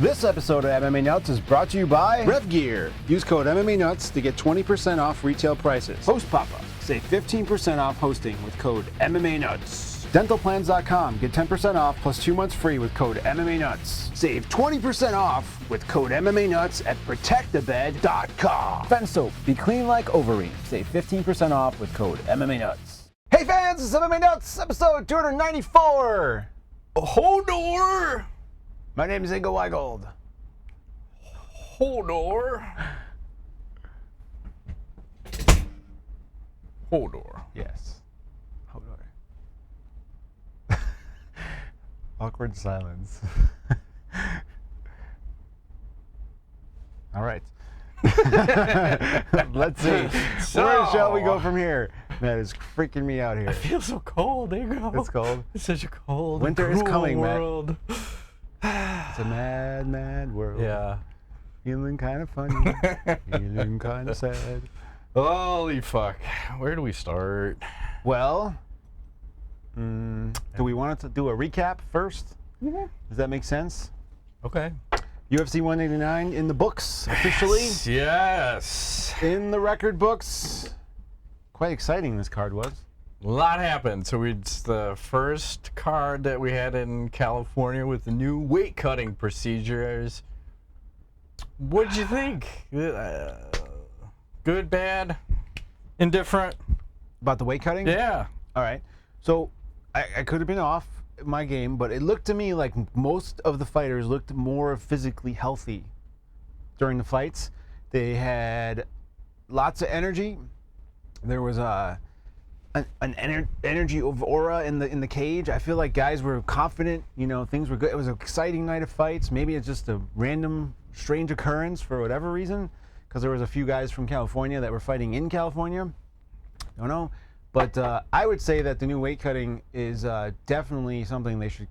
This episode of MMA Nuts is brought to you by Rev Gear. Use code MMA Nuts to get 20% off retail prices. Host Papa. Save 15% off hosting with code MMA Nuts. Dentalplans.com. Get 10% off plus 2 months free with code MMA Nuts. Save 20% off with code MMA Nuts at protectthebed.com. Fence Soap. Be clean like Overeem. Save 15% off with code MMA Nuts. Hey fans, it's MMA Nuts, episode 294. Hodor! My name is Ingo Weigold. Hodor. Hodor. Yes. Hodor. Awkward silence. All right. Let's see. Where shall we go from here? That is freaking me out here. I feel so cold, Ingo. It's cold. It's such a cold, winter is coming, world. It's a mad, mad world. Yeah. Feeling kind of funny. Feeling kind of sad. Holy fuck. Where do we start? Well, do we want to do a recap first? Mm-hmm. Does that make sense? Okay. UFC 189 in the books officially. Yes. In the record books. Quite exciting this card was. A lot happened. So it's the first card that we had in California with the new weight cutting procedures. What'd you think? Good, bad, indifferent? About the weight cutting? Yeah. All right. So I could have been off my game, but it looked to me like most of the fighters looked more physically healthy during the fights. They had lots of energy. There was an energy of aura in the cage. I feel like guys were confident. You know, things were good. It was an exciting night of fights. Maybe it's just a random, strange occurrence for whatever reason, because there was a few guys from California that were fighting in California. Don't know. But I would say that the new weight cutting is definitely something they should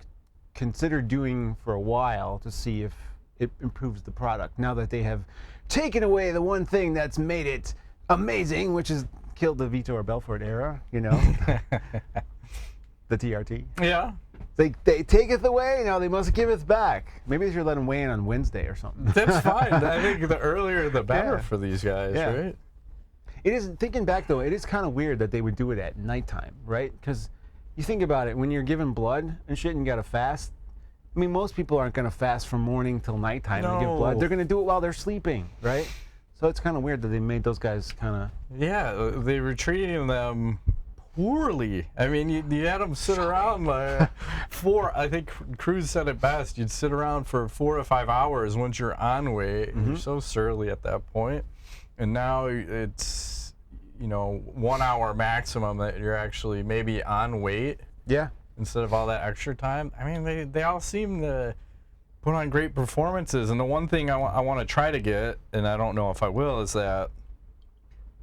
consider doing for a while to see if it improves the product. Now that they have taken away the one thing that's made it amazing, which is killed the Vitor Belfort era, you know, the TRT. Yeah. They take it away, now they must give it back. Maybe they should let them weigh in on Wednesday or something. That's fine. I think the earlier the better for these guys, right? It is, thinking back though, it is kind of weird that they would do it at nighttime, right? Because you think about it, when you're giving blood and shit and you gotta fast, I mean, most people aren't gonna fast from morning till nighttime to give blood. They're gonna do it while they're sleeping, right? So it's kind of weird that they made those guys kind of... Yeah, they were treating them poorly. I mean, you had them sit around like I think Cruz said it best, you'd sit around for 4 to 5 hours once you're on weight. Mm-hmm. You're so surly at that point. And now it's, 1 hour maximum that you're actually maybe on weight. Yeah. Instead of all that extra time. I mean, they all seem to put on great performances. And the one thing I want to try to get, and I don't know if I will, is that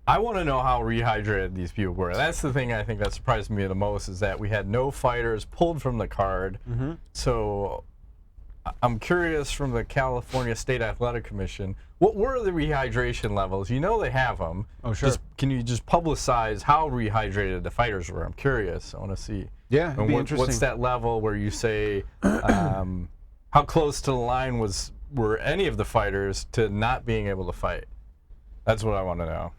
I want to know how rehydrated these people were. That's the thing I think that surprised me the most, is that we had no fighters pulled from the card. Mm-hmm. So I'm curious, from the California State Athletic Commission, what were the rehydration levels? You know they have them. Oh, sure. Can you just publicize how rehydrated the fighters were? I'm curious. I want to see. Yeah, it'd be interesting. What's that level where you say, how close to the line were any of the fighters to not being able to fight? That's what I want to know.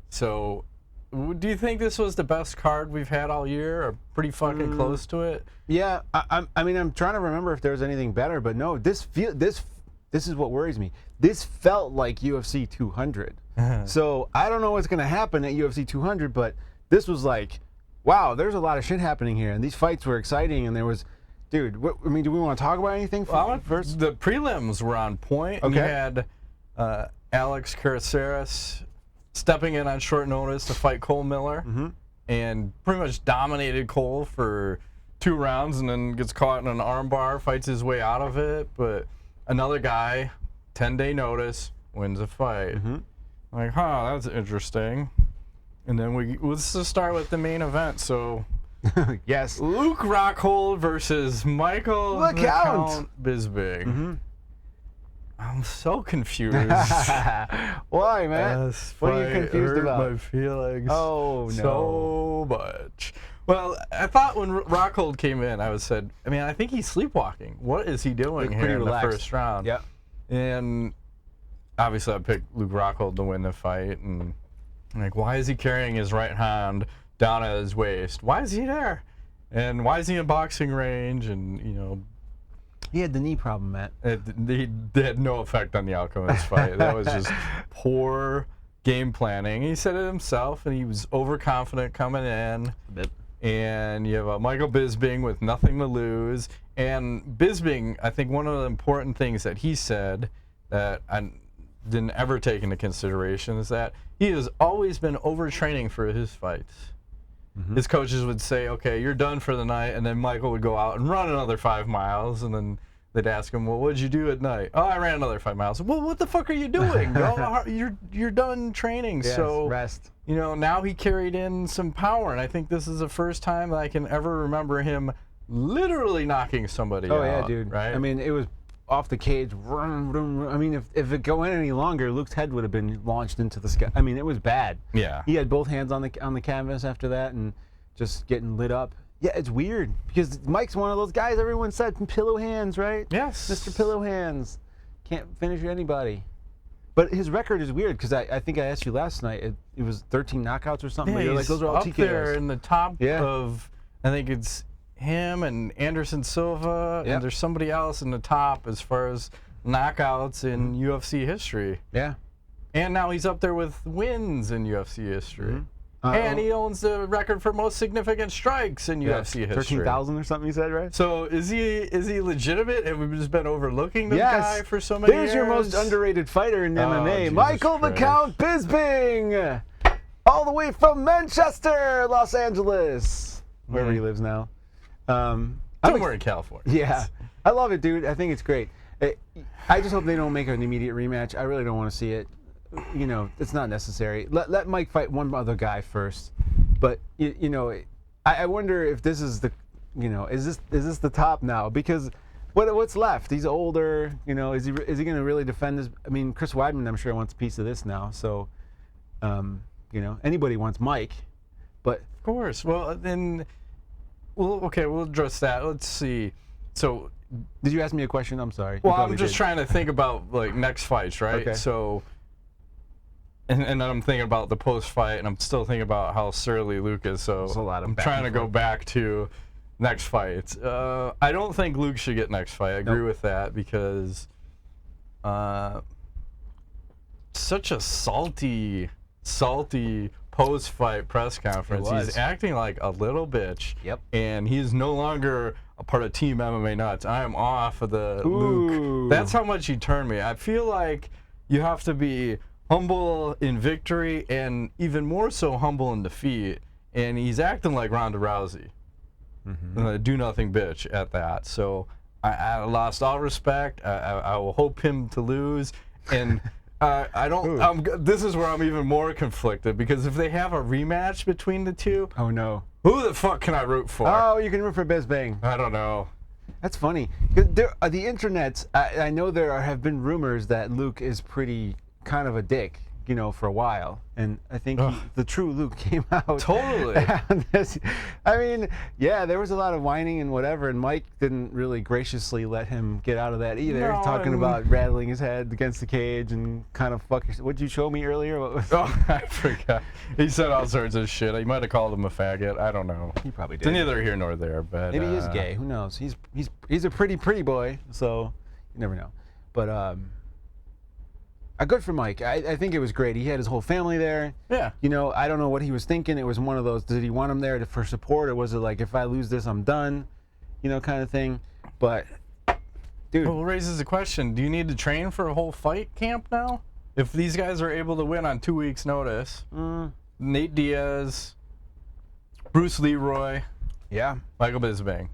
So, do you think this was the best card we've had all year, or pretty fucking close to it? Yeah, I mean, I'm trying to remember if there was anything better, but no, this is what worries me. This felt like UFC 200. So I don't know what's going to happen at UFC 200, but this was like, wow, there's a lot of shit happening here, and these fights were exciting, and there was... Dude, do we want to talk about anything first? The prelims were on point. Okay. You had Alex Caraceres stepping in on short notice to fight Cole Miller, and pretty much dominated Cole for 2 rounds, and then gets caught in an armbar, fights his way out of it. But another guy, 10-day notice, wins a fight. Like, that's interesting. And then let's just start with the main event. So... Yes. Luke Rockhold versus Michael Bisping. I'm so confused. Why, man? What are you confused about? My feelings. Oh, no. So much. Well, I thought when Rockhold came in, I think he's sleepwalking. What is he doing Looked here pretty in relaxed. the first round? Yeah. And obviously I picked Luke Rockhold to win the fight. And I'm like, why is he carrying his right hand down at his waist? Why is he there? And why is he in boxing range? And, you know. He had the knee problem, Matt. They had no effect on the outcome of this fight. That was just poor game planning. He said it himself, and he was overconfident coming in. And you have a Michael Bisping with nothing to lose. And Bisping, I think one of the important things that he said that I didn't ever take into consideration is that he has always been overtraining for his fights. Mm-hmm. His coaches would say, okay, you're done for the night, and then Michael would go out and run another 5 miles, and then they'd ask him, well, what did you do at night? Oh, I ran another 5 miles. Well, what the fuck are you doing? You're done training. Yes, so rest. You know, now he carried in some power, and I think this is the first time that I can ever remember him literally knocking somebody out. Oh, yeah, dude. Right? I mean, it was off the cage. Vroom, vroom, vroom. I mean, if it go in any longer, Luke's head would have been launched into the sky. I mean, it was bad. Yeah. He had both hands on the canvas after that and just getting lit up. Yeah, it's weird because Mike's one of those guys everyone said pillow hands, right? Yes. Mr. Pillow Hands. Can't finish anybody. But his record is weird because I think I asked you last night. It was 13 knockouts or something. Yeah, but you're like, those are all up TKOs. there in the top of, I think it's him and Anderson Silva, and there's somebody else in the top as far as knockouts in UFC history. Yeah. And now he's up there with wins in UFC history. Mm-hmm. And he owns the record for most significant strikes in UFC history. 13,000 or something you said, right? So is he legitimate? Have we just been overlooking this guy for so many years? There's your most underrated fighter in MMA, Jesus Michael the Christ. Count Bisping, all the way from Manchester, Los Angeles, wherever he lives now. Somewhere in California. Yeah, I love it, dude. I think it's great. I just hope they don't make an immediate rematch. I really don't want to see it. You know, it's not necessary. Let Mike fight one other guy first. But you know, I wonder if this is the, you know, is this the top now? Because what's left? He's older. You know, is he going to really defend this? I mean, Chris Weidman, I'm sure, wants a piece of this now. So, you know, anybody wants Mike, but of course. Well, then, we'll address that. Let's see. So, did you ask me a question? I'm sorry. Well, I'm just trying to think about like next fights, right? Okay. So. And then I'm thinking about the post-fight, and I'm still thinking about how surly Luke is. So I'm trying to go back to next fights. I don't think Luke should get next fight. I agree with that because such a salty post-fight press conference. He's acting like a little bitch. Yep. And he's no longer a part of Team MMA Nuts. I am off of the Ooh. Luke. That's how much he turned me. I feel like you have to be humble in victory and even more so humble in defeat, and he's acting like Ronda Rousey, do nothing bitch at that. So I lost all respect. I will hope him to lose, and I don't. This is where I'm even more conflicted because if they have a rematch between the two, oh no, who the fuck can I root for? Oh, you can root for Bisping. I don't know. That's funny. The internet. I know there have been rumors that Luke is pretty kind of a dick, you know, for a while, and I think the true Luke came out. Totally. I mean, yeah, there was a lot of whining and whatever, and Mike didn't really graciously let him get out of that either. No, talking about rattling his head against the cage and kind of what'd you show me earlier? What was I forgot. He said all sorts of shit. He might have called him a faggot. I don't know. He probably did. It's neither here nor there, but maybe he is gay. Who knows? He's a pretty boy, so you never know. But good for Mike. I think it was great. He had his whole family there. Yeah. You know, I don't know what he was thinking. It was one of those, did he want him there for support, or was it like, if I lose this, I'm done, you know, kind of thing. But, dude. Well, it raises the question, do you need to train for a whole fight camp now? If these guys are able to win on 2 weeks' notice, Nate Diaz, Bruce Leroy, Michael Bisping.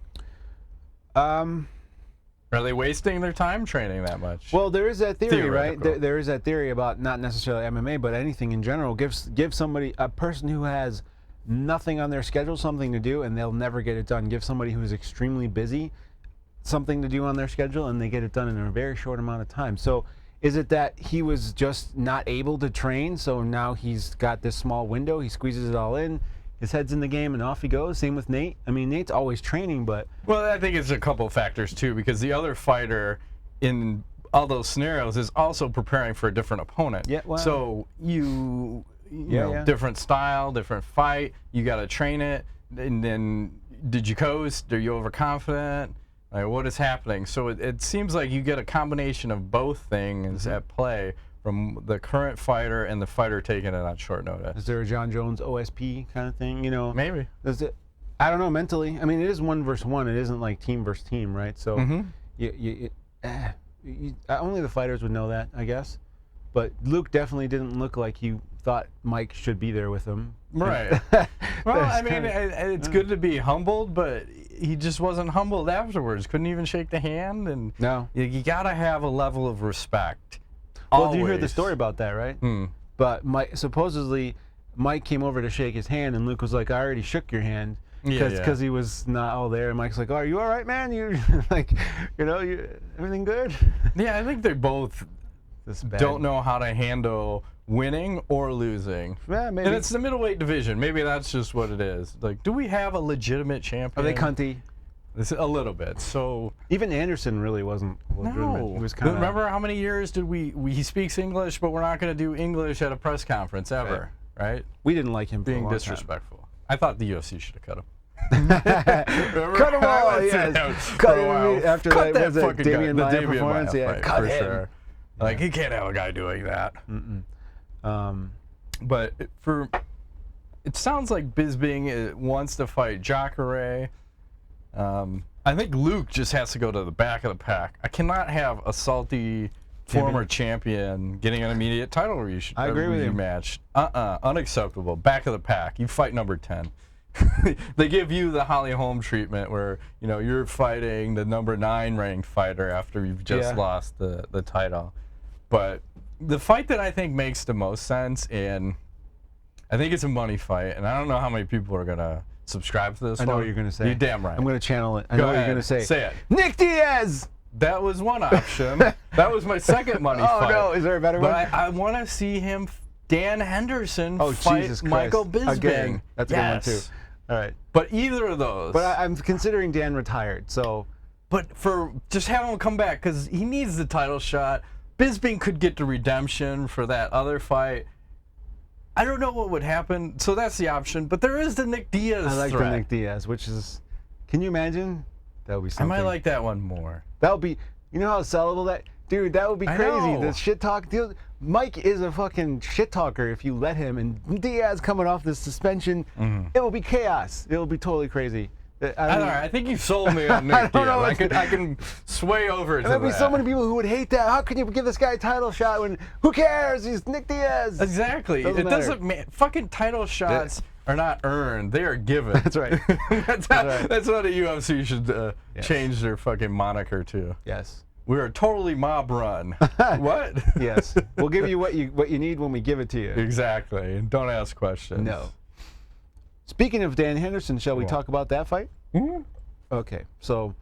Are they wasting their time training that much? Well, there is that theory, right? There is that theory about not necessarily MMA, but anything in general. Give somebody, a person who has nothing on their schedule, something to do, and they'll never get it done. Give somebody who's extremely busy something to do on their schedule, and they get it done in a very short amount of time. So is it that he was just not able to train, so now he's got this small window, he squeezes it all in, his head's in the game, and off he goes. Same with Nate. I mean, Nate's always training, but Well, I think it's a couple of factors too, because the other fighter in all those scenarios is also preparing for a different opponent. Yeah, well, so you know, different style, different fight. You got to train it, and then did you coast? Are you overconfident? Like, what is happening? So it seems like you get a combination of both things at play from the current fighter and the fighter taking it on short notice. Is there a John Jones OSP kind of thing? You know, Maybe. Is it? I don't know. Mentally, I mean, it is 1 versus 1. It isn't like team versus team, right? So only the fighters would know that, I guess. But Luke definitely didn't look like he thought Mike should be there with him. Right. Well, I mean, it's good to be humbled, but he just wasn't humbled afterwards. Couldn't even shake the hand, and No. you gotta have a level of respect. Well, do you hear the story about that, right? Hmm. But supposedly Mike came over to shake his hand, and Luke was like, "I already shook your hand," because he was not all there. And Mike's like, "Oh, are you all right, man? You like, everything good?" Yeah, I think they both This bad. don't know how to handle winning or losing. Yeah, maybe. And it's the middleweight division. Maybe that's just what it is. Like, do we have a legitimate champion? Are they cunty? It's a little bit. So Even Anderson really wasn't legitimate. no. He was kind of. Remember how many years did he speaks English, but we're not going to do English at a press conference ever, right? We didn't like him for a Being long disrespectful. I thought the UFC should have cut him. Cut him all, yes. Cut him after Cut that. Was it fucking Damian guy. Maia The Damian performance? Maia Yeah, fight, cut for him. sure. Like, he can't have a guy doing that. But it sounds like Bisping wants to fight Jacare. I think Luke just has to go to the back of the pack. I cannot have a salty former champion getting an immediate title I agree with you. rematch. Unacceptable. Back of the pack. You fight number 10. They give you the Holly Holm treatment where, you're fighting the number 9 ranked fighter after you've just lost the title. But the fight that I think makes the most sense, and I think it's a money fight, and I don't know how many people are going to subscribe to this I know one. what you're going to say. You're damn right. I'm going to channel it. I know what you're going to say. Say it. Nick Diaz! That was one option. That was my second money fight. Oh, no. Is there a better one? But I want to see him, Dan Henderson, fight Jesus Michael Bisping. Again. That's a good one, too. All right. But either of those. But I'm considering Dan retired, so. But for just have him come back, because he needs the title shot. Bisping could get the redemption for that other fight. I don't know what would happen, so that's the option. But there is the Nick Diaz I like threat. the Nick Diaz, which is. Can you imagine? That would be something. I might like that one more. That would be. You know how sellable that. Dude, that would be I crazy. know. The shit talk. Dude, Mike is a fucking shit talker if you let him. And Diaz coming off this suspension, it will be chaos. It will be totally crazy. I think you sold me on Nick Diaz. I can sway over to that. There'd be so many people who would hate that. How can you give this guy a title shot when, who cares? He's Nick Diaz. Exactly. Doesn't matter. Fucking title shots are not earned. They are given. That's right. That's what a UFC should change their fucking moniker to. Yes. We are totally mob run. What? Yes. We'll give you what you need when we give it to you. Exactly. Don't ask questions. No. Speaking of Dan Henderson, shall we talk about that fight? Mm-hmm. Okay. So.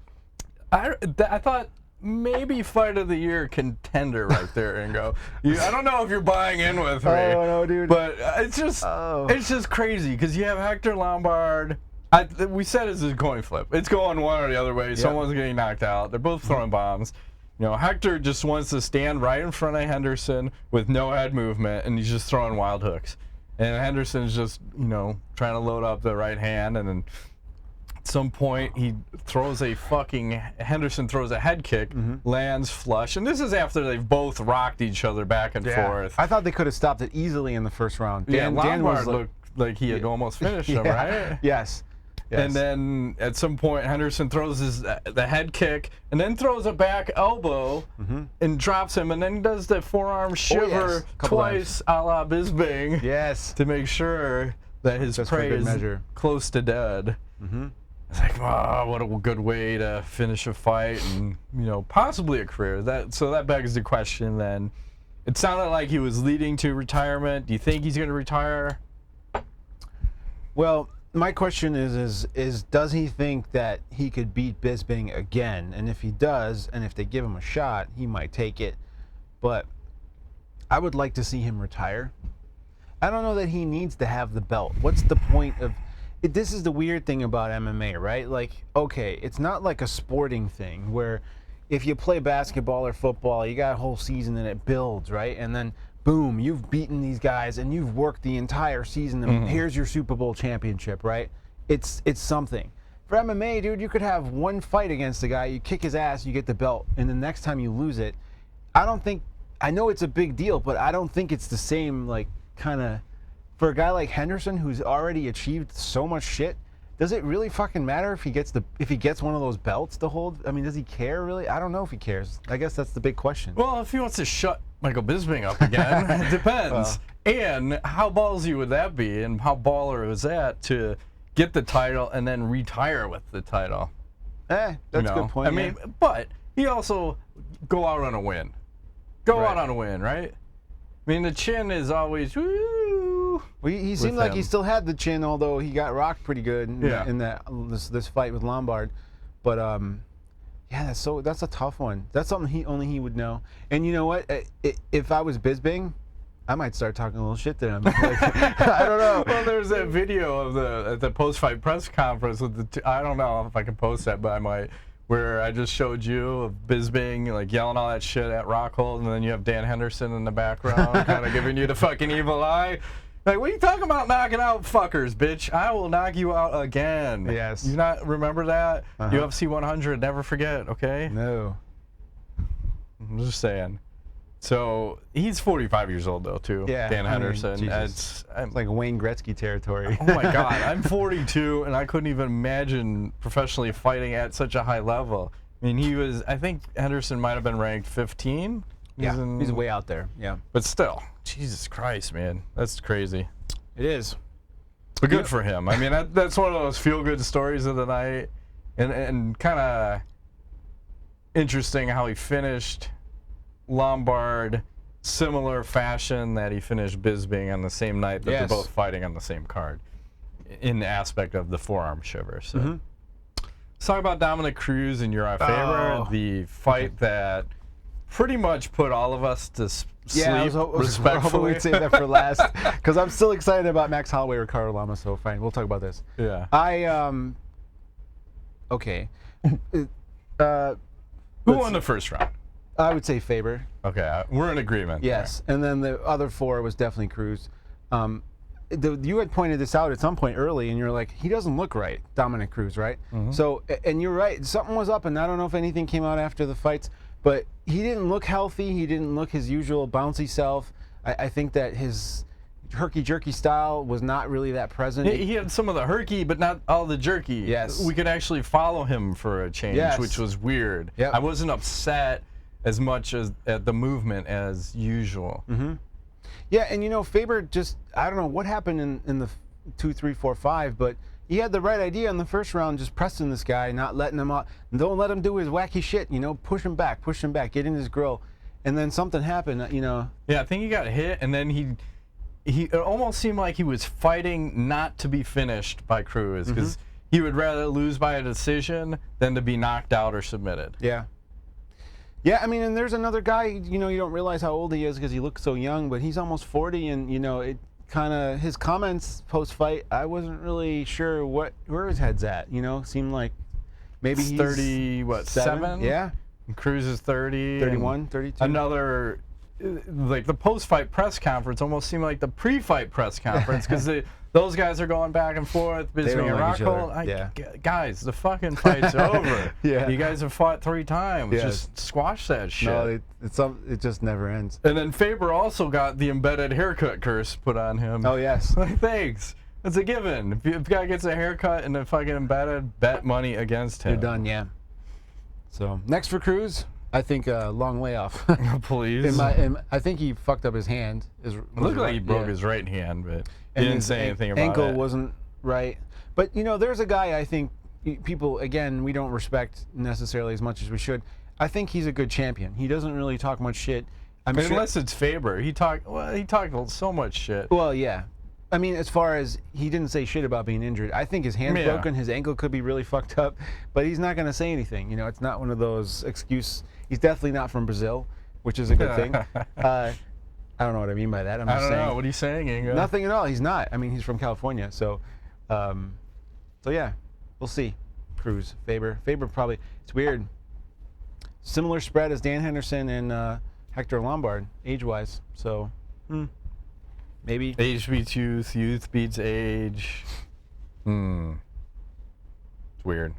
I thought maybe fight of the year contender right there, Ingo. I don't know if you're buying in with me. Oh no, dude. But it's just crazy because you have Hector Lombard. We said it's a coin flip. It's going one or the other way. Yep. Someone's getting knocked out. They're both throwing bombs. Hector just wants to stand right in front of Henderson with no head movement, and he's just throwing wild hooks. And Henderson's just, trying to load up the right hand, and then at some point Henderson throws a head kick, lands flush, and this is after they've both rocked each other back and forth. I thought they could have stopped it easily in the first round. Lombard looked like he had almost finished him, right? Yes. And then at some point, Henderson throws the head kick and then throws a back elbow and drops him, and then does the forearm shiver twice a la Bisping to make sure that his prey is close to dead. It's like, what a good way to finish a fight and, possibly a career. So that begs the question then. It sounded like he was leading to retirement. Do you think he's going to retire? Well, my question is does he think that he could beat Bisping again? And if he does, and if they give him a shot, he might take it. But I would like to see him retire. I don't know that he needs to have the belt. What's the point of... this is the weird thing about MMA, right? Like, okay, it's not like a sporting thing where if you play basketball or football, you got a whole season and it builds, right? And then, boom, you've beaten these guys and you've worked the entire season and here's your Super Bowl championship, right? It's something. For MMA, dude, you could have one fight against a guy, you kick his ass, you get the belt, and the next time you lose it, I know it's a big deal, but I don't think it's the same, like, kind of, for a guy like Henderson who's already achieved so much shit, does it really fucking matter if he gets one of those belts to hold? I mean, does he care really? I don't know if he cares. I guess that's the big question. Well, if he wants to shut Michael Bisping up again, it depends. And how ballsy would that be, and how baller was that to get the title and then retire with the title? That's a good point. I mean, but he also go out on a win. Go out on a win, right? I mean, the chin is always woo. Well, he seemed like he still had the chin, although he got rocked pretty good in this fight with Lombard. But yeah, that's a tough one. That's something only he would know. And you know what? If I was Bisping, I might start talking a little shit to him. Like, I don't know. Well, there's that video of the post-fight press conference with I don't know if I can post that, but I might. Where I just showed you of Bisping like yelling all that shit at Rockhold, and then you have Dan Henderson in the background kind of giving you the fucking evil eye. Like, what are you talking about knocking out fuckers, bitch? I will knock you out again. Yes. You not remember that? UFC 100, never forget, okay? No. I'm just saying. So, he's 45 years old, though, too. Yeah. Dan Henderson. It's like Wayne Gretzky territory. Oh, my God. I'm 42, and I couldn't even imagine professionally fighting at such a high level. I mean, I think Henderson might have been ranked 15. He's way out there, yeah. But still, Jesus Christ, man. That's crazy. It is. But good for him. I mean, that's one of those feel-good stories of the night. And kind of interesting how he finished Lombard, similar fashion that he finished Bisping on the same night that they're both fighting on the same card, in the aspect of the forearm shiver. So, let's talk about Dominick Cruz and Uriah Faber, the fight that pretty much put all of us to sleep. Yeah, I was respectfully. we'd save that for last because I'm still excited about Max Holloway, Ricardo, Lamas. So fine, we'll talk about this. Yeah. Okay. Who won the first round? I would say Faber. Okay, we're in agreement. Yes, and then the other four was definitely Cruz. You had pointed this out at some point early, and you're like, he doesn't look right, Dominick Cruz, right? So, and you're right, something was up, and I don't know if anything came out after the fights, but he didn't look healthy. He didn't look his usual bouncy self. I think that his herky-jerky style was not really that present. He had some of the herky, but not all the jerky. Yes. We could actually follow him for a change, which was weird. Yep. I wasn't upset as much as at the movement as usual. Yeah, and you know, Faber just, I don't know what happened in the 2, 3, 4, 5, but he had the right idea in the first round, just pressing this guy, not letting him out. Don't let him do his wacky shit, you know, push him back, get in his grill. And then something happened, you know. Yeah, I think he got hit, and then it almost seemed like he was fighting not to be finished by Cruz, because he would rather lose by a decision than to be knocked out or submitted. Yeah. Yeah, I mean, and there's another guy, you know, you don't realize how old he is because he looks so young, but he's almost 40, and, you know, it kind of, his comments post-fight, I wasn't really sure where his head's at, you know, seemed like maybe he's 30, what, 7? Yeah. And Cruz is 30. 31, 32. Another, like, the post-fight press conference almost seemed like the pre-fight press conference, because those guys are going back and forth, Bisping and Rockhold. Guys, the fucking fight's over. You guys have fought 3 times. Just squash that shit. No, it just never ends. And then Faber also got the embedded haircut curse put on him. Oh, yes. Thanks. It's a given. If a guy gets a haircut and a fucking embedded, bet money against him. You're done, yeah. So, next for Cruz, I think long layoff. Please. I think he fucked up his hand. It looked like he broke his right hand, but he didn't say anything about it. Ankle wasn't right. But, you know, there's a guy I think people, again, we don't respect necessarily as much as we should. I think he's a good champion. He doesn't really talk much shit. Unless it's Faber. He talked so much shit. Well, yeah. I mean, as far as he didn't say shit about being injured. I think his hand's broken, his ankle could be really fucked up, but he's not going to say anything. You know, it's not one of those excuses. He's definitely not from Brazil, which is a good thing. I don't know what I mean by that. I don't know. What are you saying, Ingo? Nothing at all. He's not. I mean, he's from California, so So yeah, we'll see. Cruz, Faber probably. It's weird. Similar spread as Dan Henderson and Hector Lombard, age-wise. So, maybe. Age beats youth. Youth beats age. It's weird.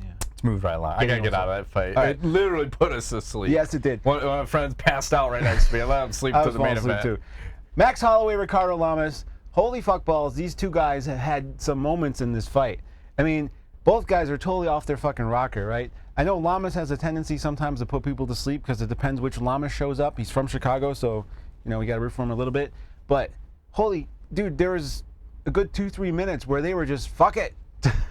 Yeah. Let's move right along. I gotta get out of that fight. Right. It literally put us to sleep. Yes, it did. One of my friends passed out right next to me. I let him sleep to the main event. Too. Max Holloway, Ricardo, Lamas. Holy fuck balls! These two guys have had some moments in this fight. I mean, both guys are totally off their fucking rocker, right? I know Lamas has a tendency sometimes to put people to sleep because it depends which Lamas shows up. He's from Chicago, so we got to root for him a little bit. But holy dude, there was a good 2-3 minutes where they were just fuck it.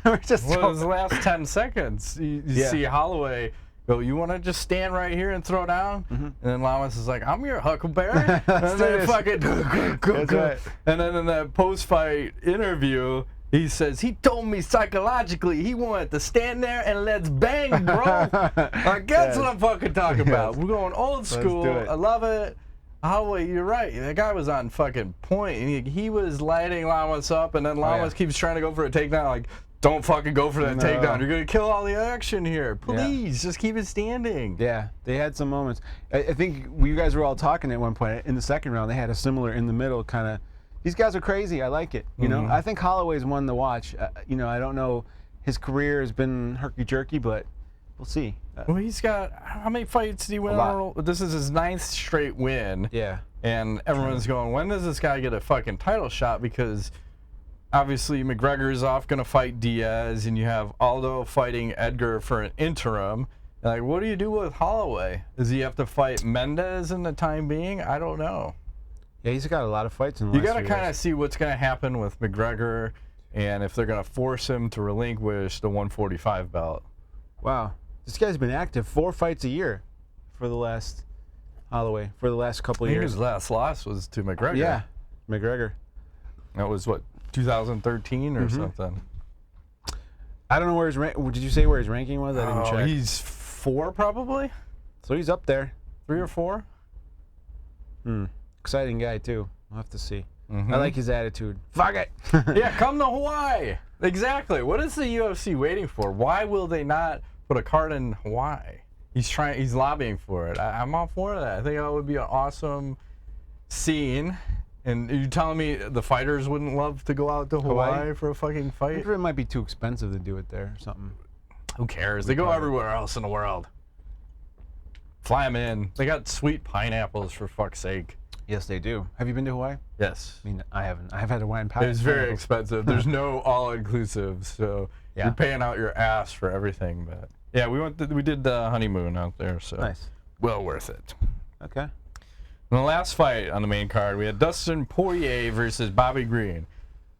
We're just well, it was the last 10 seconds. You see Holloway go, you want to just stand right here and throw down? And then Lamas is like, I'm your Huckleberry. And then fucking That's right. And then in that post-fight interview, he says, he told me psychologically he wanted to stand there and let's bang, bro. Like, that's what I'm fucking talking about. We're going old school. I love it. Holloway, you're right. That guy was on fucking point. He was lighting Lamas up, and then Lamas keeps trying to go for a takedown. Like, don't fucking go for that takedown. You're going to kill all the action here. Please, just keep it standing. Yeah, they had some moments. I think you guys were all talking at one point. In the second round, they had a similar in the middle kind of. These guys are crazy. I like it. You know, I think Holloway's one to watch. I don't know. His career has been herky-jerky, but we'll see. Well, he's got, how many fights did he win? This is his 9th straight win. Yeah. And everyone's going, when does this guy get a fucking title shot? Because obviously McGregor is off going to fight Diaz, and you have Aldo fighting Edgar for an interim. Like, what do you do with Holloway? Does he have to fight Mendez in the time being? I don't know. Yeah, he's got a lot of fights in the last You got to kind of see what's going to happen with McGregor and if they're going to force him to relinquish the 145 belt. Wow. This guy's been active 4 fights a year for the last Holloway, for the last couple of years. His last loss was to McGregor. Yeah, McGregor. That was, what, 2013 or something? I don't know where his did you say where his ranking was? I didn't check. He's 4 probably? So he's up there. 3 or 4? Exciting guy, too. We'll have to see. I like his attitude. Fuck it. Yeah, come to Hawaii. Exactly. What is the UFC waiting for? Why will they not put a card in Hawaii? He's lobbying for it. I'm all for that. I think that would be an awesome scene. And you telling me the fighters wouldn't love to go out to Hawaii for a fucking I fight? wonder if it might be too expensive to do it there or something. Who cares? They go everywhere else in the world. Fly them in. They got sweet pineapples, for fuck's sake. Yes, they do. Have you been to Hawaii? Yes. I mean, I haven't. I've had Hawaiian pie. It's very expensive. There's no all-inclusive, so you're paying out your ass for everything. But yeah, we did the honeymoon out there, so nice. Well worth it. Okay. In the last fight on the main card, we had Dustin Poirier versus Bobby Greene.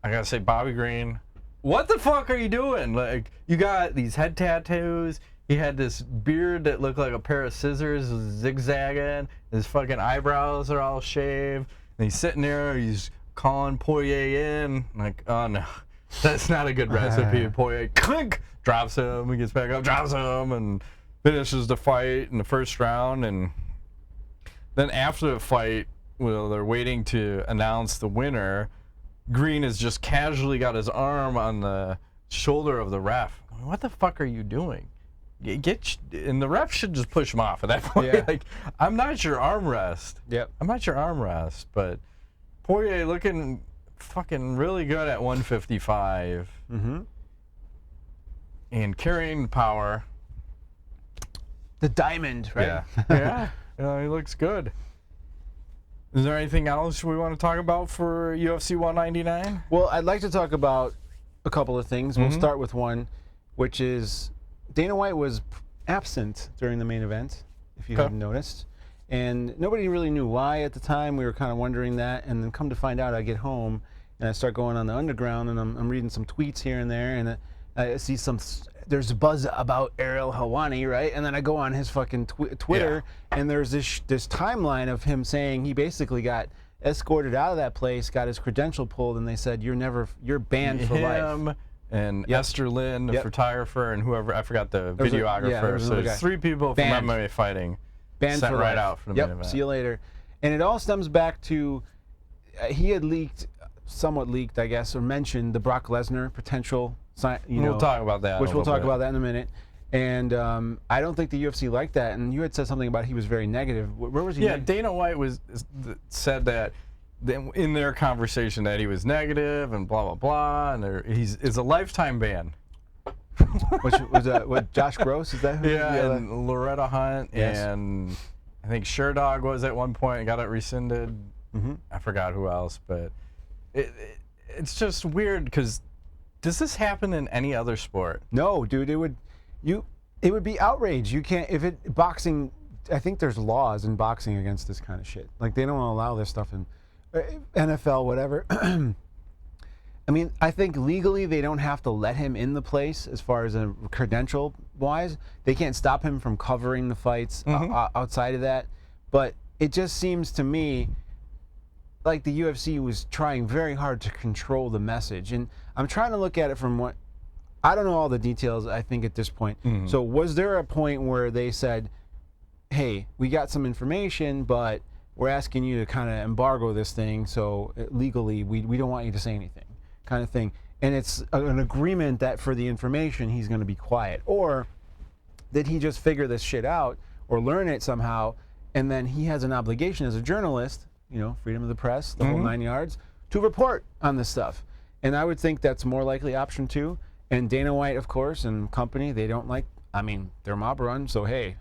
I gotta say, Bobby Greene, what the fuck are you doing? Like, you got these head tattoos. He had this beard that looked like a pair of scissors, zigzagging. His fucking eyebrows are all shaved. And he's sitting there, he's calling Poirier in. Like, oh no, that's not a good recipe. Poirier, clink, drops him, he gets back up, drops him, and finishes the fight in the first round. And then after the fight, well, they're waiting to announce the winner. Greene has just casually got his arm on the shoulder of the ref. What the fuck are you doing? And the ref should just push him off at that point. Yeah. Like, I'm not your armrest. Yep. I'm not your armrest, but Poirier looking fucking really good at 155. And carrying the power. The diamond, right? Yeah. He looks good. Is there anything else we want to talk about for UFC 199? Well, I'd like to talk about a couple of things. We'll start with one, which is Dana White was absent during the main event, if you haven't noticed. And nobody really knew why at the time. We were kind of wondering that. And then come to find out, I get home and I start going on the underground and I'm reading some tweets here and there. And I see there's buzz about Ariel Helwani, right? And then I go on his fucking Twitter and there's this timeline of him saying he basically got escorted out of that place, got his credential pulled, and they said, you're banned for life. And Esther Lynn, the photographer, and whoever, I forgot the videographer. So there's 3 people from MMA fighting banned sent for right life. out for the main event. See you later. And it all stems back to he had somewhat leaked, I guess, or mentioned the Brock Lesnar potential We'll talk about that. Which we'll talk about that in a minute. And I don't think the UFC liked that. And you had said something about he was very negative. Where was he? Yeah, Dana White said that in their conversation that he was negative and blah blah blah, and it's a lifetime ban. Which was what, Josh Gross, is that who? Yeah, and Loretta Hunt, yes. And I think Sherdog was at one point and got it rescinded. I forgot who else, but it's just weird because does this happen in any other sport? No, dude. It would be outrage. You can't boxing. I think there's laws in boxing against this kind of shit. Like they don't allow this stuff in NFL, whatever. I mean, I think legally they don't have to let him in the place as far as a credential wise. They can't stop him from covering the fights outside of that. But it just seems to me like the UFC was trying very hard to control the message. And I'm trying to look at it from what, I don't know all the details, I think, at this point. So was there a point where they said, hey, we got some information, but we're asking you to kind of embargo this thing, so legally we don't want you to say anything, kind of thing. And it's an agreement that for the information he's going to be quiet. Or did he just figure this shit out or learn it somehow, and then he has an obligation as a journalist, you know, freedom of the press, the whole 9 yards, to report on this stuff. And I would think that's more likely option 2. And Dana White, of course, and company, they don't like, I mean, they're mob run, so hey.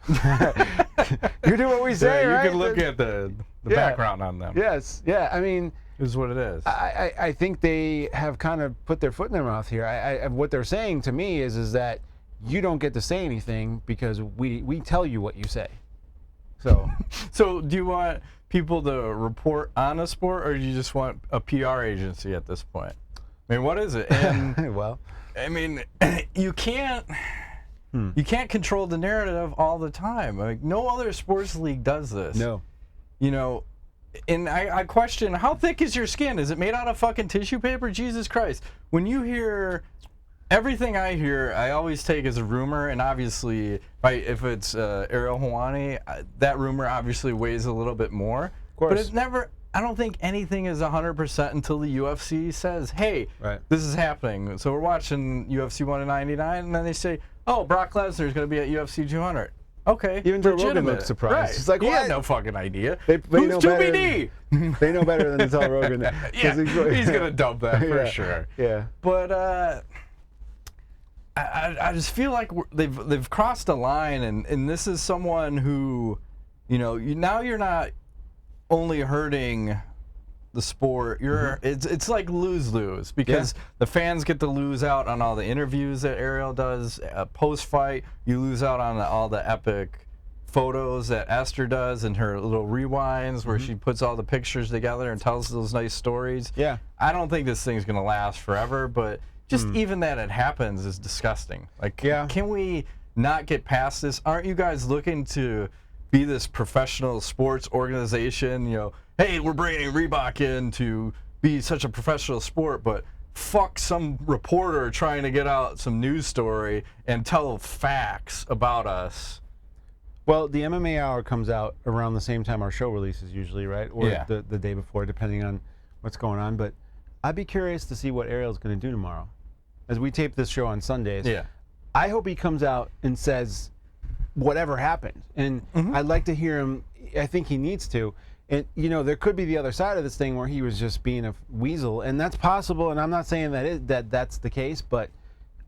You do what we say, right? You can look at the background on them. Yes, yeah, I mean. Is what it is. I think they have kind of put their foot in their mouth here. What they're saying to me is that you don't get to say anything because we tell you what you say. So, so do you want people to report on a sport, or do you just want a PR agency at this point? I mean, what is it? And well, I mean, you can't control the narrative all the time. Like, no other sports league does this. No. You know, and I question, how thick is your skin? Is it made out of fucking tissue paper? Jesus Christ. When you hear everything I hear, I always take as a rumor, and obviously, if it's Ariel Helwani, that rumor obviously weighs a little bit more. Of course. But it's never, I don't think anything is 100% until the UFC says, hey, this is happening. So we're watching UFC 199, and then they say, oh, Brock Lesnar is going to be at UFC 200. Okay, even Joe Rogan looked surprised. Right. He's like, he what? had no fucking idea. They Who's know 2BD? They know better than to tell Rogan. Yeah, he's going to dump that for sure. Yeah. But I just feel like they've crossed a line, and this is someone who, you know, now you're not only hurting the sport, it's like lose-lose, because the fans get to lose out on all the interviews that Ariel does post-fight. You lose out on all the epic photos that Esther does and her little rewinds where she puts all the pictures together and tells those nice stories. Yeah. I don't think this thing's going to last forever, but just even that it happens is disgusting. Like, can we not get past this? Aren't you guys looking to be this professional sports organization? You know, hey, we're bringing Reebok in to be such a professional sport, but fuck some reporter trying to get out some news story and tell facts about us. Well, the MMA Hour comes out around the same time our show releases usually, right? Or the day before, depending on what's going on. But I'd be curious to see what Ariel's going to do tomorrow. As we tape this show on Sundays, I hope he comes out and says whatever happened. And I'd like to hear him. I think he needs to. And, you know, there could be the other side of this thing where he was just being a weasel. And that's possible. And I'm not saying that's the case. But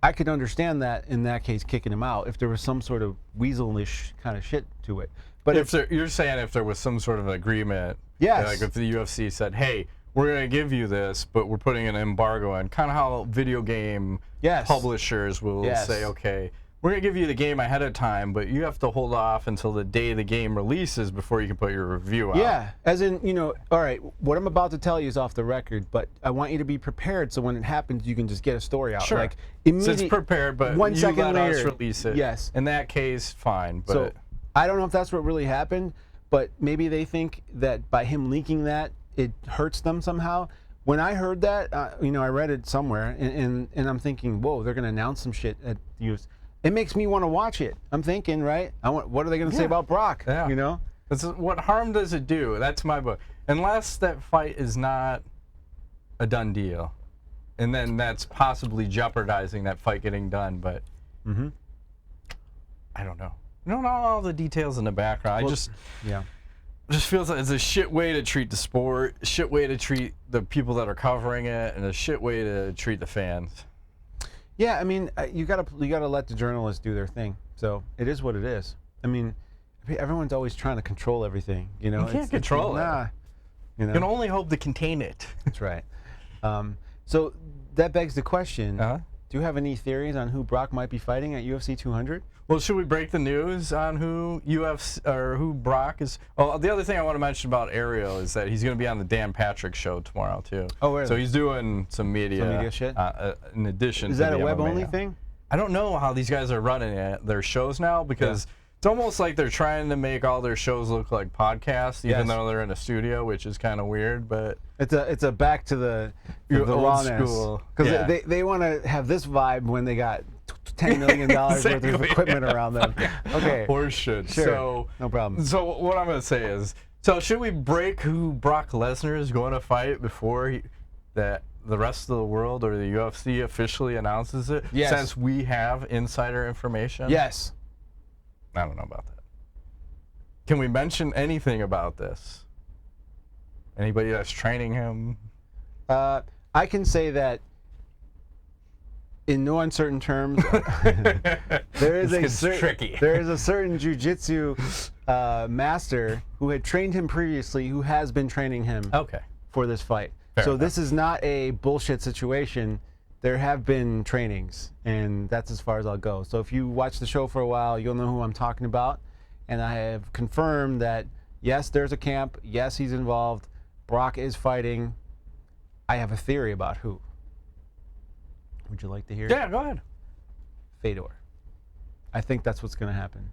I could understand that, in that case, kicking him out if there was some sort of weaselish kind of shit to it. But you're saying if there was some sort of agreement, like if the UFC said, hey, we're going to give you this, but we're putting an embargo on, kind of how video game publishers will say, okay, we're going to give you the game ahead of time, but you have to hold off until the day the game releases before you can put your review out. Yeah, as in, you know, all right, what I'm about to tell you is off the record, but I want you to be prepared so when it happens, you can just get a story out. Sure. Like, so it's prepared, but 1 second let later, us release it. Yes. In that case, fine. But so I don't know if that's what really happened, but maybe they think that by him leaking that, it hurts them somehow. When I heard that, you know, I read it somewhere, and I'm thinking, whoa, they're going to announce some shit at the UFC. It makes me want to watch it. I'm thinking, right? What are they going to say about Brock? Yeah. You know? What harm does it do? That's my book. Unless that fight is not a done deal. and then that's possibly jeopardizing that fight getting done. But I don't know. I don't know all the details in the background. Well, I just feels like it's a shit way to treat the sport, a shit way to treat the people that are covering it, and a shit way to treat the fans. Yeah, I mean, you gotta let the journalists do their thing. So it is what it is. I mean, everyone's always trying to control everything. You know, You can't control it. Nah, you know? You can only hope to contain it. That's right. So that begs the question: Uh-huh. do you have any theories on who Brock might be fighting at UFC 200? Well, should we break the news on who Brock is? Oh, the other thing I want to mention about Ariel is that he's going to be on the Dan Patrick show tomorrow too. Oh, really? So he's doing some media shit. In addition. Is to that the a web MMA. only thing? I don't know how these guys are running their shows now because it's almost like they're trying to make all their shows look like podcasts, even though they're in a studio, which is kind of weird. But it's a back to the old rawness. school. Because they want to have this vibe when they got $10 million worth of equipment around them. Okay. Horse shit. Sure. So, no problem. So what I'm going to say is, so should we break who Brock Lesnar is going to fight before that the rest of the world or the UFC officially announces it? Yes. Since we have insider information? Yes. I don't know about that. Can we mention anything about this? Anybody that's training him? I can say that in no uncertain terms, there is a certain jiu-jitsu master who had trained him previously, who has been training him for this fight. Fair enough. This is not a bullshit situation. There have been trainings, and that's as far as I'll go. So if you watch the show for a while, you'll know who I'm talking about. And I have confirmed that, yes, there's a camp. Yes, he's involved. Brock is fighting. I have a theory about who. Would you like to hear? Yeah, go ahead. Fedor. I think that's what's going to happen.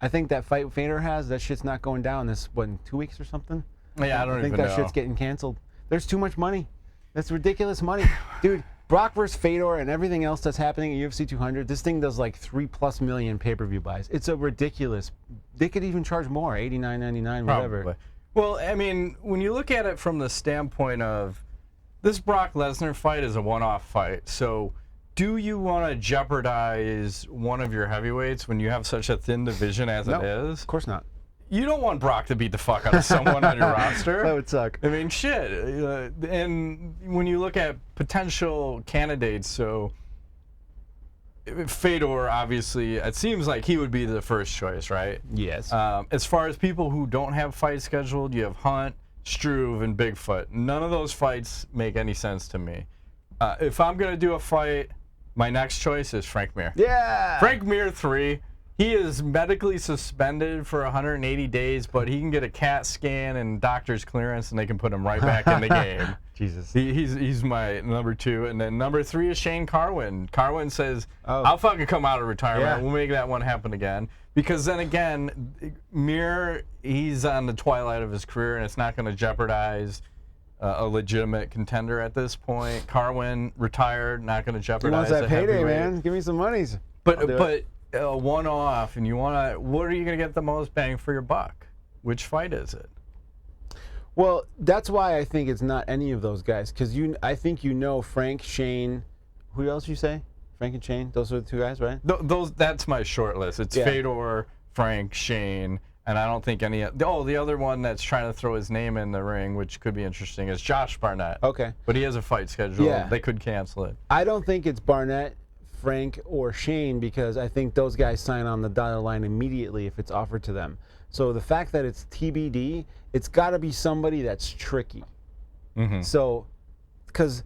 I think that fight Fedor has, that shit's not going down in 2 weeks or something? Yeah, I think that shit's getting canceled. There's too much money. That's ridiculous money. Dude, Brock versus Fedor and everything else that's happening at UFC 200, this thing does like 3+ million pay-per-view buys. It's a ridiculous. They could even charge more, $89.99, whatever. Probably. Well, I mean, when you look at it from the standpoint of this Brock Lesnar fight is a one-off fight, so do you want to jeopardize one of your heavyweights when you have such a thin division as it is? Of course not. You don't want Brock to beat the fuck out of someone on your roster. That would suck. I mean, shit. And when you look at potential candidates, so Fedor, obviously, it seems like he would be the first choice, right? Yes. As far as people who don't have fights scheduled, you have Hunt, Struve, and Bigfoot. None of those fights make any sense to me. If I'm going to do a fight, my next choice is Frank Mir. Yeah! Frank Mir 3. He is medically suspended for 180 days, but he can get a CAT scan and doctor's clearance, and they can put him right back in the game. Jesus. He's my number 2. And then number 3 is Shane Carwin. Carwin says, I'll fucking come out of retirement. Yeah. We'll make that one happen again. Because then again, Mir, he's on the twilight of his career, and it's not going to jeopardize a legitimate contender at this point. Carwin, retired, not going to jeopardize He wants that payday, heavyweight. man. Give me some monies. But one-off, and you want to, what are you going to get the most bang for your buck? Which fight is it? Well, that's why I think it's not any of those guys, because I think Frank, Shane, who else you say? Frank and Shane? Those are the 2 guys, right? That's my short list. It's Fedor, Frank, Shane, and I don't think any. The other one that's trying to throw his name in the ring, which could be interesting, is Josh Barnett. Okay. But he has a fight scheduled. Yeah. They could cancel it. I don't think it's Barnett, Frank, or Shane, because I think those guys sign on the dotted line immediately if it's offered to them. So the fact that it's TBD, it's got to be somebody that's tricky. Mm-hmm. So, because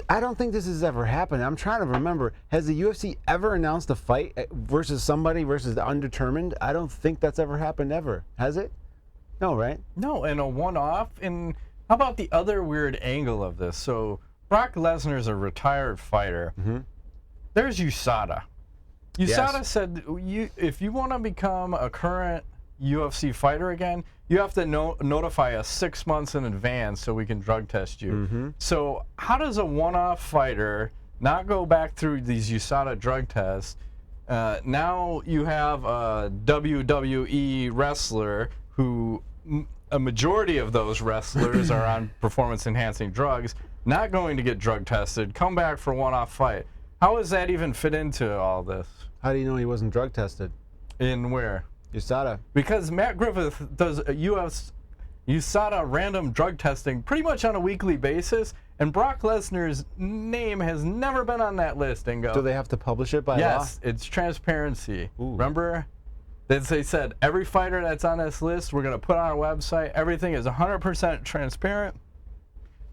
I don't think this has ever happened. I'm trying to remember. Has the UFC ever announced a fight versus somebody versus the undetermined? I don't think that's ever happened ever. Has it? No, right? No, and a one-off. And how about the other weird angle of this? So Brock Lesnar is a retired fighter. Mm-hmm. There's USADA. USADA Yes. said if you want to become a current UFC fighter again, you have to notify us 6 months in advance so we can drug test you. Mm-hmm. So how does a one-off fighter not go back through these USADA drug tests? Now you have a WWE wrestler who a majority of those wrestlers are on performance-enhancing drugs. not going to get drug tested, come back for a one-off fight. How does that even fit into all this? How do you know he wasn't drug tested? In where? USADA. Because Matt Griffith does a USADA random drug testing pretty much on a weekly basis, and Brock Lesnar's name has never been on that list, Ingo. Do they have to publish it by law? Yes, it's transparency. Ooh. Remember? They said every fighter that's on this list, we're going to put on our website. Everything is 100% transparent.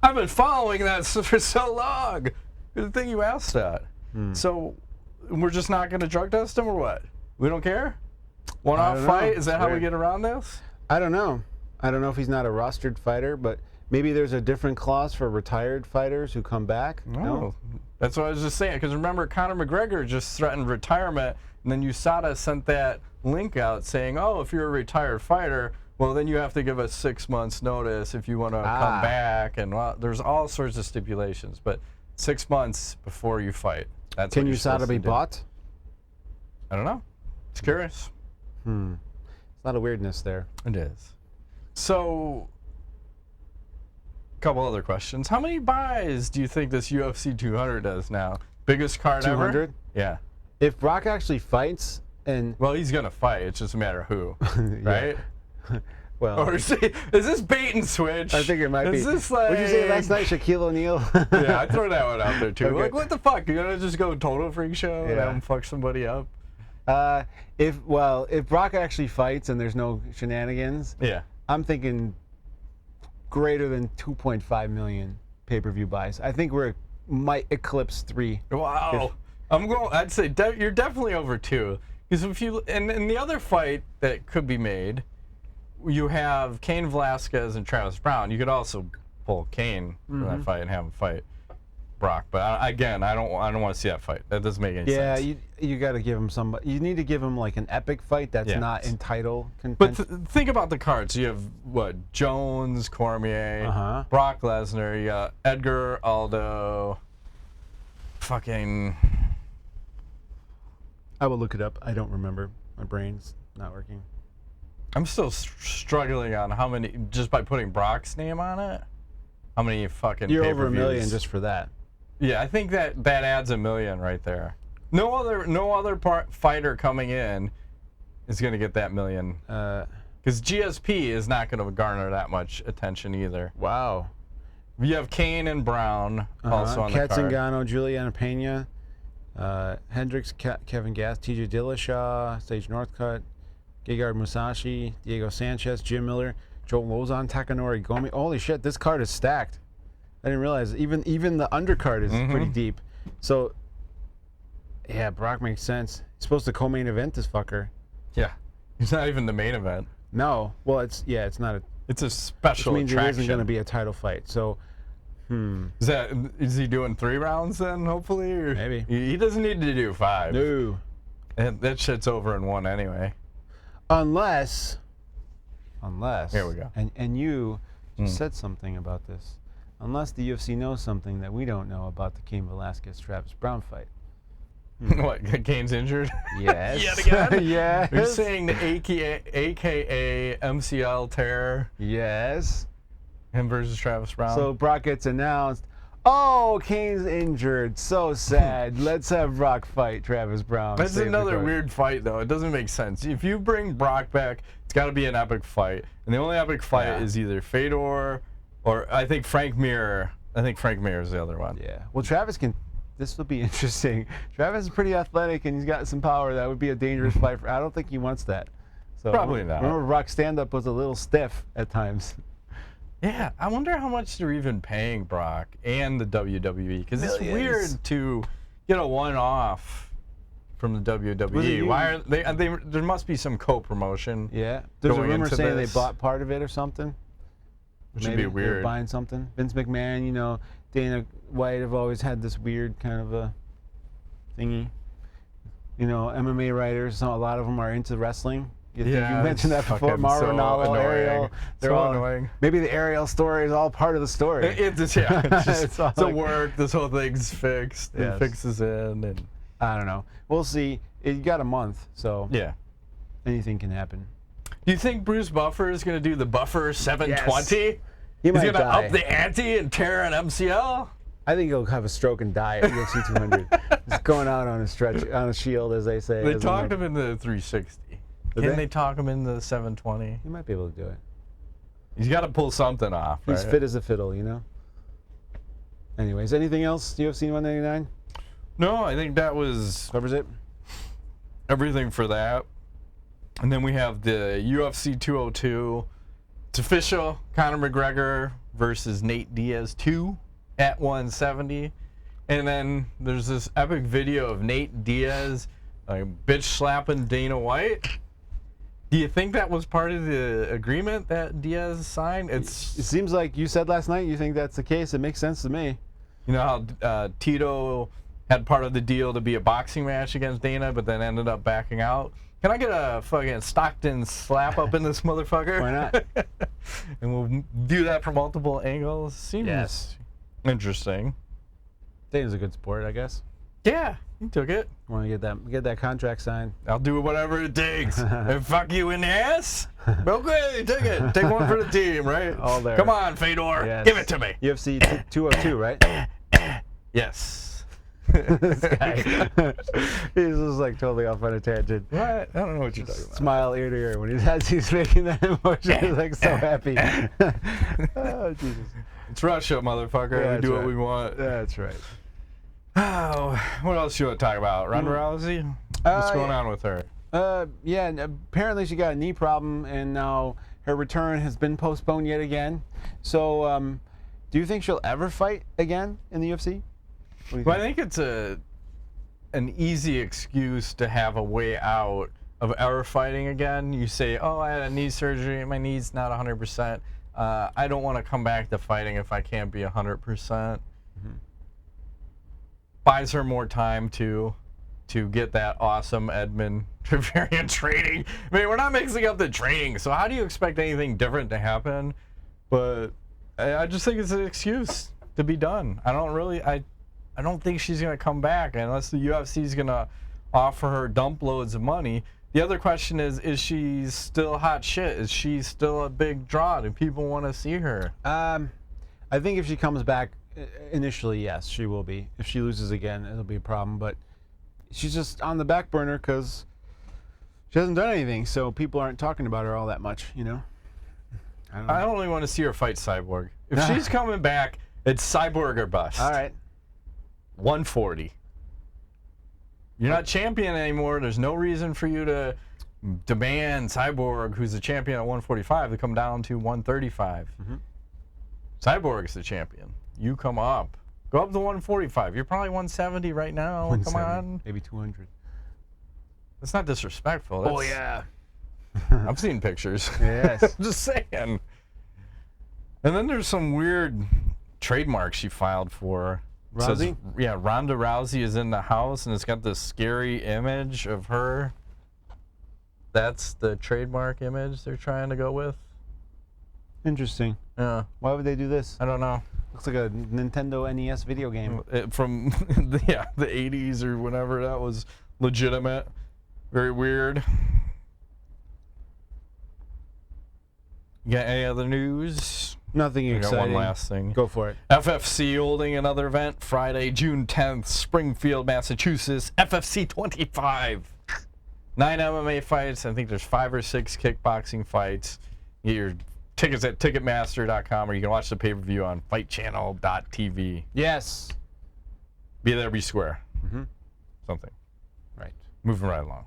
I've been following that for so long. Good thing you asked that. So we're just not going to drug test him or what? We don't care? One-off fight? Is that how we get around this? I don't know. I don't know if he's not a rostered fighter, but maybe there's a different clause for retired fighters who come back. No. That's what I was just saying. Because remember, Conor McGregor just threatened retirement, and then USADA sent that link out saying, oh, if you're a retired fighter, well, then you have to give us 6 months notice if you want to come back. And well, there's all sorts of stipulations, but 6 months before you fight. That's Can USADA be bought? I don't know. It's curious. There's a lot of weirdness there. It is. So, a couple other questions. How many buys do you think this UFC 200 does now? Biggest card 200? ever? Yeah. If Brock actually fights, and well, he's gonna fight. It's just a matter of who, right? Well, Or is this bait and switch? I think it might be. Is this like? What did you say last night, Shaquille O'Neal? Yeah, I throw that one out there too. Okay. Like, what the fuck? You're gonna just go total freak show and have him fuck somebody up? If Brock actually fights and there's no shenanigans, Yeah. I'm thinking greater than 2.5 million pay-per-view buys. I think might eclipse 3. Wow. I'd say you're definitely over 2. Because if you and the other fight that could be made, you have Cain Velasquez and Travis Brown. You could also pull Cain from that fight and have him fight Brock. But I don't want to see that fight. That doesn't make any sense. Yeah, you got to give him somebody. You need to give him like an epic fight that's not in title contention. But think about the cards. You have what? Jones, Cormier, Brock Lesnar. You got Edgar, Aldo. Fucking. I will look it up. I don't remember. My brain's not working. I'm still struggling on how many, just by putting Brock's name on it, how many fucking You're pay-per-views. over 1 million just for that. Yeah, I think that adds 1 million right there. No other fighter coming in is going to get that 1 million. Because GSP is not going to garner that much attention either. Wow. You have Cain and Brown also on the card. Katzengano, Juliana Pena, Hendricks, Kevin Gass, TJ Dillashaw, Sage Northcutt, Gegard Musashi, Diego Sanchez, Jim Miller, Joe Lozon, Takanori Gomi. Holy shit, this card is stacked. I didn't realize even the undercard is pretty deep. So, yeah, Brock makes sense. He's supposed to co-main event this fucker. Yeah, he's not even the main event. No, well, it's not a. It's a special Which means attraction. it isn't going to be a title fight. So, Is he doing 3 rounds then? Hopefully, or maybe he doesn't need to do 5. No, and that shit's over in 1 anyway. Unless. Here we go. And you said something about this. Unless the UFC knows something that we don't know about the Cain Velasquez Travis Brown fight. What? Cain's injured? Yes. Yet again? Yes. You're saying the AKA MCL tear? Yes. Him versus Travis Brown? So Brock gets announced. Oh, Cain's injured. So sad. Let's have Brock fight Travis Brown. That's Save another Ricardo. weird fight, though. It doesn't make sense. If you bring Brock back, it's got to be an epic fight. And the only epic fight is either Fedor or I think Frank Mir. I think Frank Mir is the other one. Yeah. Well, Travis can. This will be interesting. Travis is pretty athletic and he's got some power. That would be a dangerous fight. I don't think he wants that. So Probably not. Remember, Brock's stand-up was a little stiff at times. Yeah, I wonder how much they're even paying Brock and the WWE, because it's weird to get a one-off from the WWE. Why are they? There must be some co-promotion. Yeah, there's a going rumor into saying this. they bought part of it or something. Which would Maybe be they're weird. buying something. Vince McMahon, you know, Dana White have always had this weird kind of a thingy. You know, MMA writers, a lot of them are into wrestling. You mentioned that before. Mauro Ranallo, Ariel. They're all annoying. Maybe the Ariel story is all part of the story. It's just It's all it's a like- work. This whole thing's fixed. Yes. It fixes in, and I don't know. We'll see. You got a month, so yeah. anything can happen. Do you think Bruce Buffer is going to do the Buffer 720? He might He's gonna die. up the ante and tear an MCL. I think he'll have a stroke and die at UFC 200. He's going out on a shield, as they say. They talked him in the 360. Can they talk him in the 720? He might be able to do it. He's got to pull something off. He's right? fit as a fiddle, you know? Anyways, anything else? UFC 199? No, I think that was Covers it? everything for that. And then we have the UFC 202. It's official. Conor McGregor versus Nate Diaz 2 at 170. And then there's this epic video of Nate Diaz bitch slapping Dana White. Do you think that was part of the agreement that Diaz signed? It seems like you said last night you think that's the case. It makes sense to me. You know how Tito had part of the deal to be a boxing match against Dana, but then ended up backing out? Can I get a fucking Stockton slap up in this motherfucker? Why not? And we'll view that from multiple angles. Seems interesting. Dana's a good sport, I guess. Yeah, he took it. Want to get that contract signed? I'll do whatever it takes. And fuck you in the ass? Okay, take it. Take one for the team, right? All there. Come on, Fedor. Yes. Give it to me. UFC 202, right? Yes. This guy. He's just like totally off on a tangent. What? I don't know what you're talking about. Smile ear to ear when he's making that emotion. He's like so happy. Oh, Jesus. It's Russia, motherfucker. Yeah, We do that's what we want. That's right. Oh, what else you want to talk about? Ronda Rousey? What's going on with her? Yeah, and apparently she got a knee problem, and now her return has been postponed yet again. So, do you think she'll ever fight again in the UFC? Well, I think it's an easy excuse to have a way out of ever fighting again. You say, oh, I had a knee surgery, my knee's not 100%. I don't want to come back to fighting if I can't be 100%. Mm-hmm. Buys her more time to get that awesome Edmund Trevarian training. I mean, we're not mixing up the training, so how do you expect anything different to happen? But I just think it's an excuse to be done. I don't think she's going to come back unless the UFC is going to offer her dump loads of money. The other question is she still hot shit? Is she still a big draw? Do people want to see her? I think if she comes back, initially, yes, she will be. If she loses again, it'll be a problem. But she's just on the back burner because she hasn't done anything, so people aren't talking about her all that much, you know? I only want to see her fight Cyborg. If she's coming back, it's Cyborg or bust. All right. 140. You're not champion anymore. There's no reason for you to demand Cyborg, who's the champion at 145, to come down to 135. Mm-hmm. Cyborg's the champion. You come up. Go up to 145. You're probably 170 right now. 170, come on. maybe 200. That's not disrespectful. That's, yeah. I've seen pictures. Yes. I'm just saying. And then there's some weird trademark she filed for. Rousey? Yeah, Ronda Rousey is in the house, and it's got this scary image of her. That's the trademark image they're trying to go with. Interesting. Yeah. Why would they do this? I don't know. Looks like a Nintendo NES video game. From the 80s or whenever that was legitimate. Very weird. You got any other news? Nothing exciting. I got one last thing. Go for it. FFC holding another event Friday, June 10th, Springfield, Massachusetts. FFC 25. 9 MMA fights. I think there's 5 or 6 kickboxing fights. Get your tickets at Ticketmaster.com, or you can watch the pay-per-view on FightChannel.tv. Yes. Be there, be square. Mm-hmm. Something. Right. Moving right along.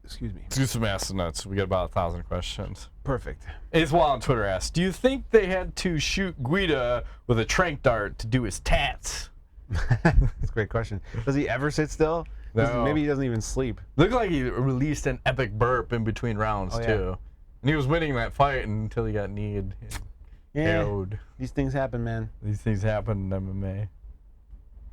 Excuse me. Let's do some ass nuts. We got about 1,000 questions. Perfect. Aithwall on Twitter asks, do you think they had to shoot Guida with a tranq dart to do his tats? That's a great question. Does he ever sit still? No. Maybe he doesn't even sleep. Looked like he released an epic burp in between rounds, too. And he was winning that fight until he got kneed. KO'd. These things happen, man. These things happen in MMA.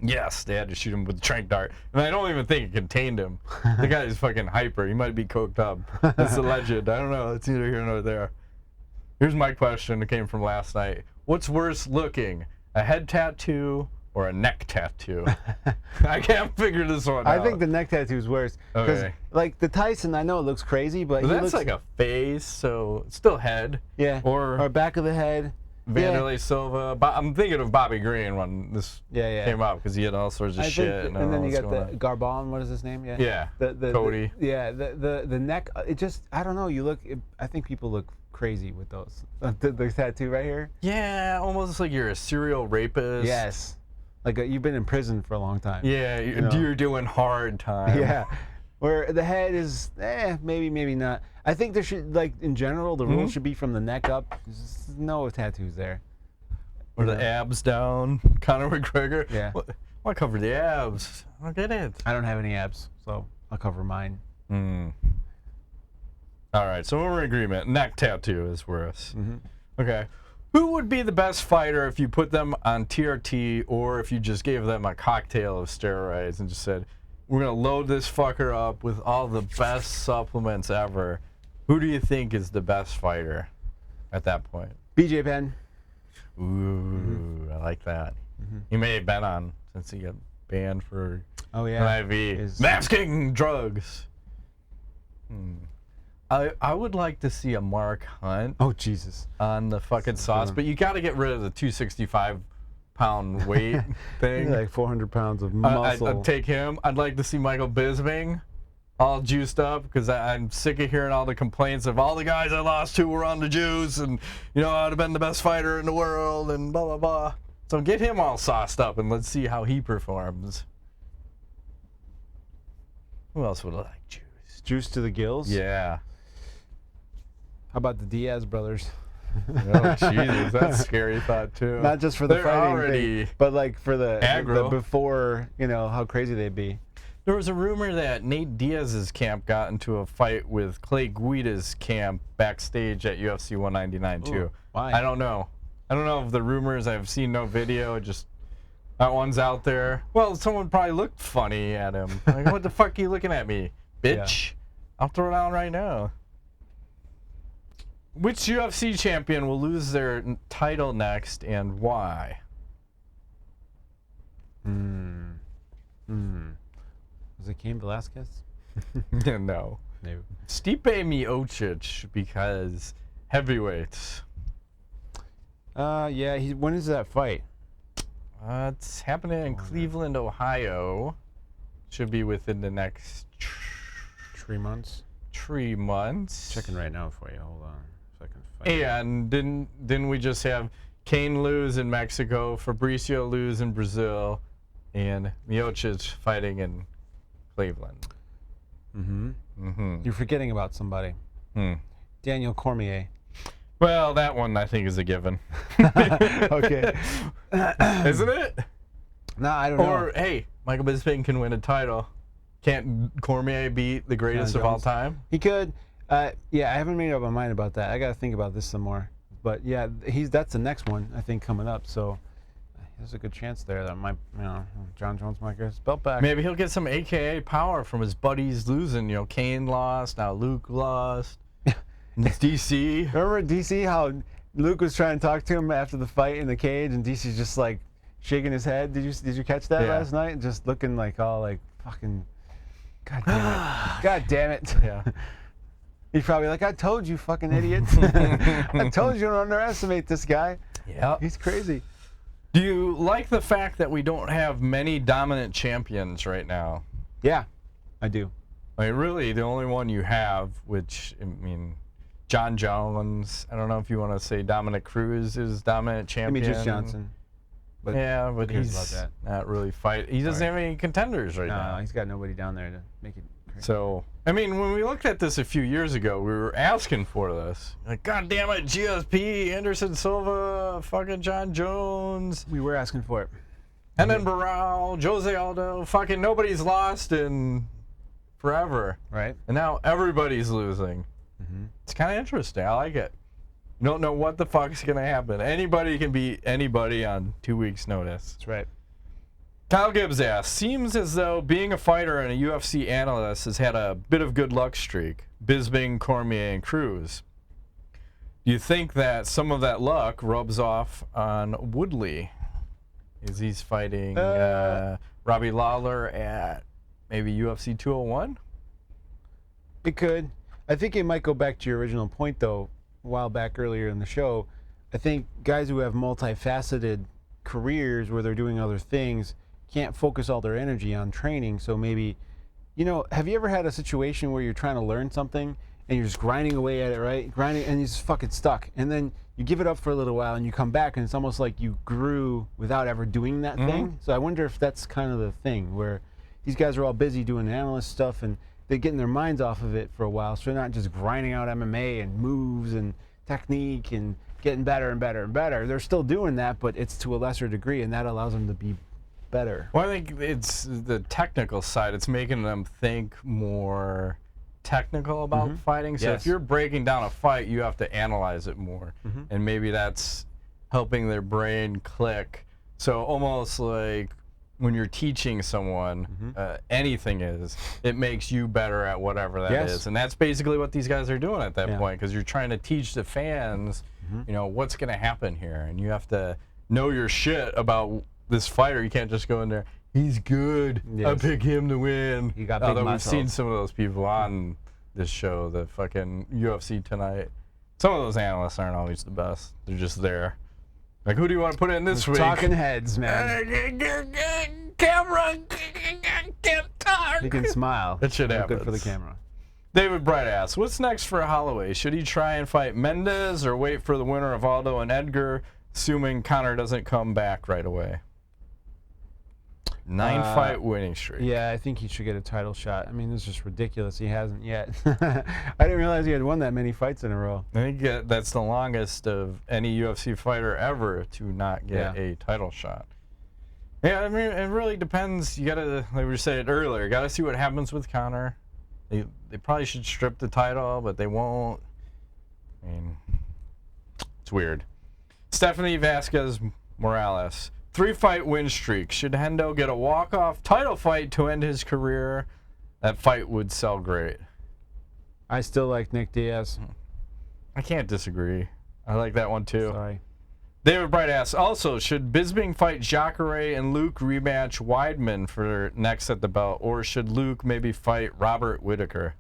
Yes, they had to shoot him with a tranq dart. And I don't even think it contained him. The guy is fucking hyper. He might be coked up. That's alleged. I don't know. It's neither here nor there. Here's my question that came from last night. What's worse looking? A head tattoo or a neck tattoo? I can't figure this one out. I think the neck tattoo is worse. Because, Okay. like, the Tyson, I know it looks crazy, but But he that's looks, like a face, so it's still head. yeah, Or back of the head. Vanderlei Silva. I'm thinking of Bobby Greene when this Yeah. came up because he had all sorts of I shit. think, I don't and then know you what's got the going Garbon, what is his name? on. Yeah, The Cody. The neck, it just, I don't know, I think people look crazy with those. The tattoo right here? Yeah, almost like you're a serial rapist. Yes. Like you've been in prison for a long time. Yeah, you're doing hard time. Yeah. Where the head is, maybe not. I think there should, like, in general, the rule should be from the neck up. There's no tattoos there. Or the abs down. Conor McGregor. Yeah. Why cover the abs? I don't get it. I don't have any abs, so I'll cover mine. All right, so we're in agreement. Neck tattoo is worse. Mm-hmm. Okay. Who would be the best fighter if you put them on TRT or if you just gave them a cocktail of steroids and just said, we're going to load this fucker up with all the best supplements ever? Who do you think is the best fighter at that point? BJ Penn. Ooh, I like that. He may have been on since he got banned for Oh, yeah. IV. Masking drugs. I would like to see a Mark Hunt Oh, Jesus. on the fucking sauce, but you got to get rid of the 265-pound weight thing. Like 400 pounds of muscle. I'd take him. I'd like to see Michael Bisping all juiced up because I'm sick of hearing all the complaints of all the guys I lost to were on the juice and, I'd have been the best fighter in the world and blah, blah, blah. So get him all sauced up and let's see how he performs. Who else would I like juice? Juice to the gills? Yeah. How about the Diaz brothers? Oh, Jesus, that's a scary thought, too. Not just for the They're fighting already thing, but like for the aggro. before, how crazy they'd be. There was a rumor that Nate Diaz's camp got into a fight with Clay Guida's camp backstage at UFC 199 too. Ooh, why? I don't know. I don't know if the rumors. I've seen no video. Just that one's out there. Well, someone probably looked funny at him. Like, what the fuck are you looking at me, bitch? Yeah. I'll throw it out right now. Which UFC champion will lose their title next and why? Was it Cain Velasquez? No. No. Stipe Miocic because heavyweights. Yeah. When is that fight? It's happening in Cleveland, Ohio. Should be within the next 3 months. 3 months. Checking right now for you. Hold on. So I can find And didn't we just have Cain lose in Mexico, Fabricio lose in Brazil, and Miocic fighting in Cleveland? You're forgetting about somebody. Daniel Cormier. Well, that one I think is a given. Okay. Isn't it? No, I don't know. Or, hey, Michael Bisping can win a title. Can't Cormier beat the greatest of all time? He could. Yeah, I haven't made up my mind about that. I got to think about this some more. But yeah, that's the next one I think coming up. So there's a good chance there that might, John Jones might get his belt back. Maybe he'll get some AKA power from his buddies losing. Cain lost, now Luke lost. It's DC. Remember DC how Luke was trying to talk to him after the fight in the cage, and DC's just like shaking his head. Did you catch that last night? Just looking like all like fucking. God damn it! God damn it! Yeah. He's probably like, I told you, fucking idiot. I told you don't underestimate this guy. Yeah. He's crazy. Do you like the fact that we don't have many dominant champions right now? Yeah, I do. I mean, really, the only one you have, which, John Jones, I don't know if you want to say Dominick Cruz is dominant champion. Just Johnson. But yeah, but he's not really fighting. He doesn't have any contenders right now. No, he's got nobody down there to make it crazy. So, when we looked at this a few years ago, we were asking for this. Like, God damn it, GSP, Henderson Silva, fucking John Jones. We were asking for it. And then Barral, Jose Aldo, fucking nobody's lost in forever. Right. And now everybody's losing. It's kind of interesting. I like it. You don't know what the fuck's going to happen. Anybody can beat anybody on 2 weeks' notice. That's right. Kyle Gibbs asks, seems as though being a fighter and a UFC analyst has had a bit of good luck streak. Bisping, Cormier, and Cruz. Do you think that some of that luck rubs off on Woodley? Is he's fighting Robbie Lawler at maybe UFC 201? It could. I think it might go back to your original point, though, a while back earlier in the show. I think guys who have multifaceted careers where they're doing other things can't focus all their energy on training. So maybe, have you ever had a situation where you're trying to learn something and you're just grinding away at it, right? Grinding, and you're just fucking stuck. And then you give it up for a little while and you come back and it's almost like you grew without ever doing that thing. So I wonder if that's kind of the thing where these guys are all busy doing analyst stuff and they're getting their minds off of it for a while. So they're not just grinding out MMA and moves and technique and getting better and better and better. They're still doing that, but it's to a lesser degree, and that allows them to be better. Well, I think it's the technical side. It's making them think more technical about fighting. So if you're breaking down a fight, you have to analyze it more. And maybe that's helping their brain click. So almost like when you're teaching someone anything it makes you better at whatever that is. And that's basically what these guys are doing at that point, because you're trying to teach the fans, what's going to happen here. And you have to know your shit about this fighter. You can't just go in there, he's good, I pick him to win. You got big Although we've muscles. seen some of those people on this show, the fucking UFC Tonight. Some of those analysts aren't always the best. They're just there. Like, who do you want to put in this week? Talking heads, man. Camera, can't talk. You can smile. That shit happens. Good for the camera. David Bright asks, what's next for Holloway? Should he try and fight Mendez or wait for the winner of Aldo and Edgar, assuming Conor doesn't come back right away? 9-fight winning streak. Yeah, I think he should get a title shot. I mean, this is just ridiculous. He hasn't yet. I didn't realize he had won that many fights in a row. I think that's the longest of any UFC fighter ever to not get a title shot. Yeah, I mean, it really depends. You gotta, like we said earlier, gotta see what happens with Conor. They probably should strip the title, but they won't. I mean, it's weird. Stephanie Vasquez Morales, 3-fight win streak. Should Hendo get a walk-off title fight to end his career? That fight would sell great. I still like Nick Diaz. I can't disagree. I like that one too. Sorry. David Bright asks, also, should Bisping fight Jacare and Luke rematch Weidman for next at the belt, or should Luke maybe fight Robert Whittaker?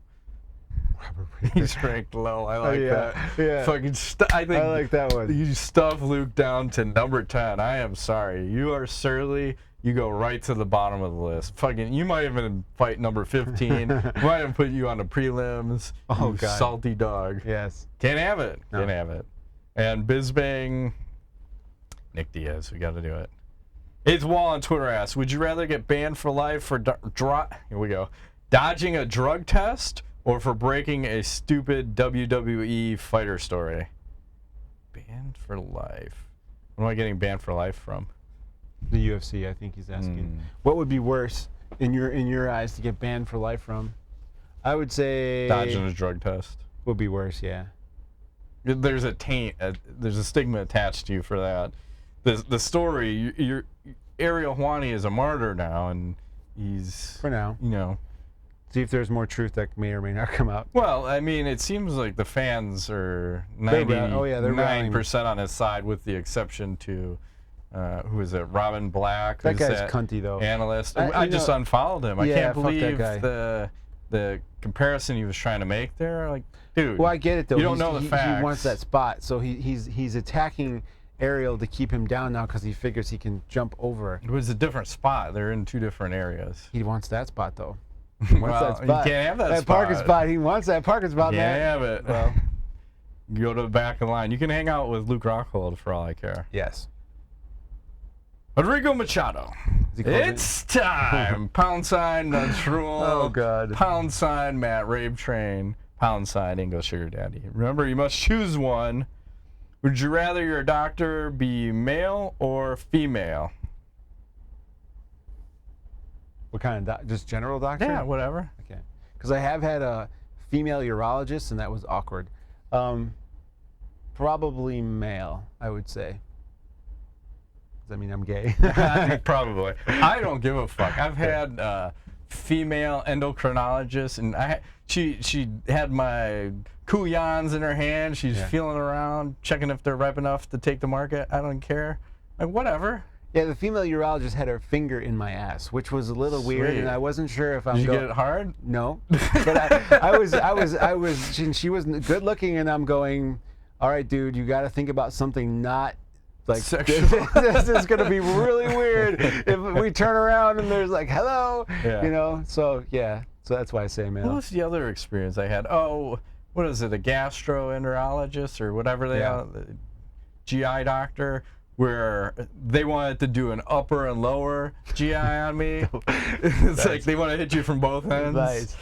He's ranked low. I like that. Yeah. Fucking I like that one. You stuff Luke down to number 10. I am sorry. You are surly. You go right to the bottom of the list. Fucking, you might even fight number 15. Might even put you on the prelims. Oh, you God. Salty dog. Yes. Can't have it. No. Can't have it. And Bisping, Nick Diaz. We got to do it. Eighth Wall on Twitter asks, would you rather get banned for life for here we go, dodging a drug test or for breaking a stupid WWE fighter story? Banned for life. What am I getting banned for life from? The UFC, I think he's asking. What would be worse in your eyes to get banned for life from? I would say Dodging a drug test. Would be worse, yeah. There's a taint, there's a stigma attached to you for that. The story, Ariel Helwani is a martyr now, and he's, For now. See if there's more truth that may or may not come out. Well, I mean, it seems like the fans are 99% on his side, with the exception to, who is it, Robin Black? That guy's cunty, though. Analyst. I just unfollowed him. I can't fuck believe that guy. the comparison he was trying to make there. Like, dude. Well, I get it, though. You don't know the facts. He wants that spot, so he's attacking Ariel to keep him down now because he figures he can jump over. It was a different spot. They're in two different areas. He wants that spot, though. He wants that spot. You can't have that spot. Parking spot. He wants that parking spot, man. Can't have it. Well, you go to the back of the line. You can hang out with Luke Rockhold for all I care. Yes. Rodrigo Machado. It's time. Pound sign Nuts Rule. Oh, God. Pound sign Matt Rave Train. Pound sign English Sugar Daddy. Remember, you must choose one. Would you rather your doctor be male or female? What kind of just general doctor? Yeah, whatever. Okay. Because I have had a female urologist, and that was awkward. Probably male, I would say. Does that mean I'm gay? Probably. I don't give a fuck. I've had female endocrinologists, and she had my Kuyans in her hand. She's feeling around, checking if they're ripe enough to take the market. I don't care. Like, whatever. Yeah, the female urologist had her finger in my ass, which was a little weird, and I wasn't sure if I'm. Did you get it hard? No, but I was. She was good looking, and I'm going. All right, dude, you got to think about something not like sexual. This is gonna be really weird if we turn around and there's like hello, Yeah. you know. So yeah, so that's why I say male. What was the other experience I had? Oh, what is it? A gastroenterologist or whatever they are, the GI doctor, where they wanted to do an upper and lower GI on me. It's like they want to hit you from both ends. Nice.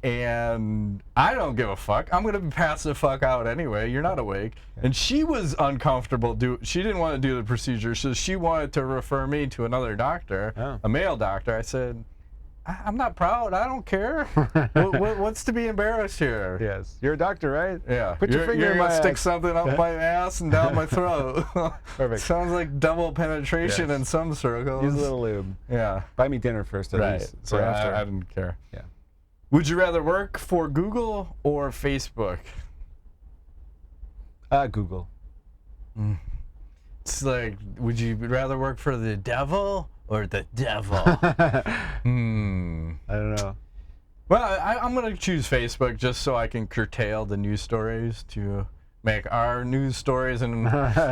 And I don't give a fuck. I'm gonna pass the fuck out anyway. You're not awake. And she was uncomfortable. She didn't want to do the procedure, so she wanted to refer me to another doctor, a male doctor. I said, I'm not proud. I don't care. What's to be embarrassed here? Yes, you're a doctor, right? Yeah. Put your finger in my gonna stick ass. something up my ass and down my throat. Perfect. Sounds like double penetration in some circles. Use a little lube. Yeah. Buy me dinner first, at least. So or after. I didn't care. Yeah. Would you rather work for Google or Facebook? Google. It's like, would you rather work for the devil or the devil? I don't know. Well, I'm going to choose Facebook just so I can curtail the news stories to make our news stories and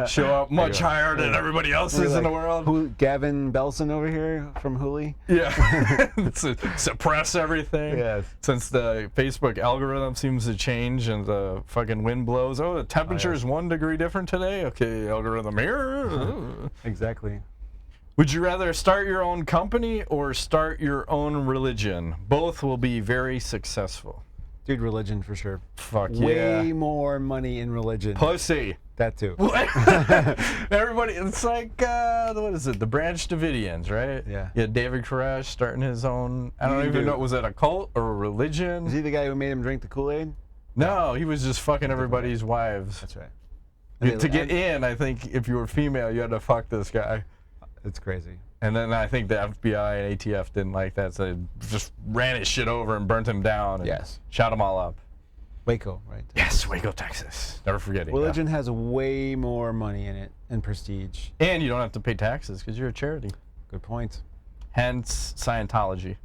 show up much higher than everybody else's in the world. Gavin Belson over here from Hooli? Yeah. Suppress everything. Yes. Since the Facebook algorithm seems to change and the fucking wind blows. Oh, the temperature is 1 degree different today. Okay, algorithm here. Exactly. Would you rather start your own company or start your own religion? Both will be very successful. Dude, religion for sure. Fuck yeah. Way more money in religion. Pussy. That too. Everybody, it's like, what is it? The Branch Davidians, right? Yeah. Yeah, David Koresh starting his own, I don't even know, was it a cult or a religion? Is he the guy who made him drink the Kool-Aid? No, he was just fucking everybody's wives. That's right. To get in, I think if you were female, you had to fuck this guy. It's crazy. And then I think the FBI and ATF didn't like that, so they just ran his shit over and burnt him down and shot them all up. Waco, right? Yes, Waco, Texas. Never forgetting. Religion has way more money in it and prestige. And you don't have to pay taxes because you're a charity. Good point. Hence Scientology.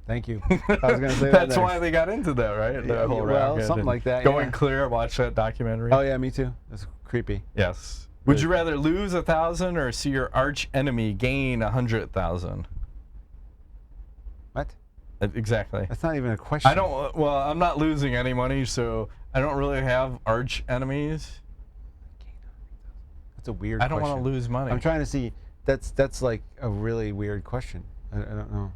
Thank you. I was going to say That's why they got into that, right? The whole rocket something like that. Going Clear, watch that documentary. Oh, yeah, me too. That's creepy. Yes. Would you rather lose 1,000 or see your arch enemy gain 100,000? What? Exactly. That's not even a question. Well, I'm not losing any money, so I don't really have arch enemies. That's a weird I question. don't want to lose money. I'm trying to see. That's like a really weird question. I don't know.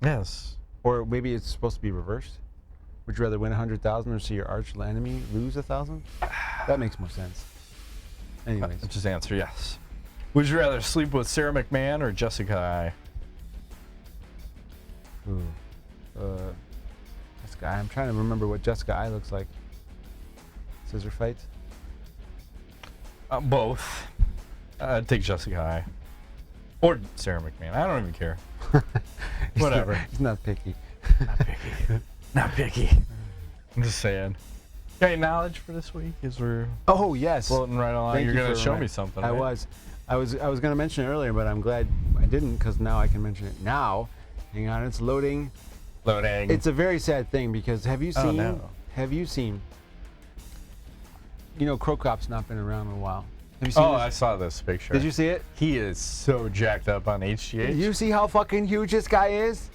Yes. Or maybe it's supposed to be reversed. Would you rather win 100,000 or see your arch enemy lose 1,000? That makes more sense. Anyways. Just answer yes. Would you rather sleep with Sarah McMahon or Jessica I? Ooh. Jessica I. I'm trying to remember what Jessica I looks like. Scissor fight? Both. I'd take Jessica I. Or Sarah McMahon. I don't even care. Whatever. He's not picky. Not picky. Not picky. I'm just saying. Got any knowledge for this week? As we're floating right along. You're gonna show me something. I right? was gonna mention it earlier, but I'm glad I didn't because now I can mention it now. Hang on, it's loading. Loading. It's a very sad thing because have you seen? no. Have you seen? You know, Crow Cop's not been around in a while. Have you seen Oh, this? I saw this picture. Did you see it? He is so jacked up on HGH. Did you see how fucking huge this guy is?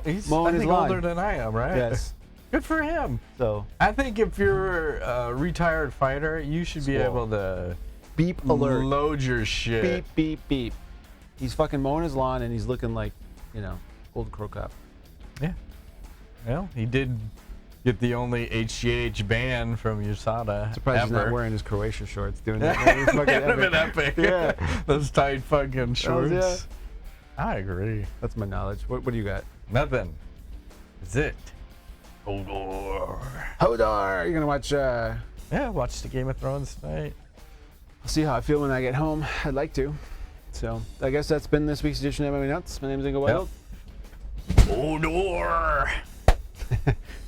He's mowing I his think lawn. older than I am, right? Yes. Good for him. So I think if you're a retired fighter, you should be able to beep alert. load your shit. Beep beep beep. He's fucking mowing his lawn and he's looking like, you know, old Crow Cop. Yeah. Well, he did get the only HGH ban from USADA. Surprised he's not ever. wearing his Croatia shorts doing that. That would have been epic. Yeah. Those tight fucking shorts. Yeah. I agree. That's my knowledge. What do you got? Nothing. That's it. Hodor. Hodor! You're gonna watch Yeah, watch the Game of Thrones tonight. I'll see how I feel when I get home. I'd like to. So I guess that's been this week's edition of MMA Nuts. My name is Ingo Wild. Hodor.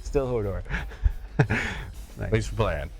Still Hodor. Nice. Thanks for playing.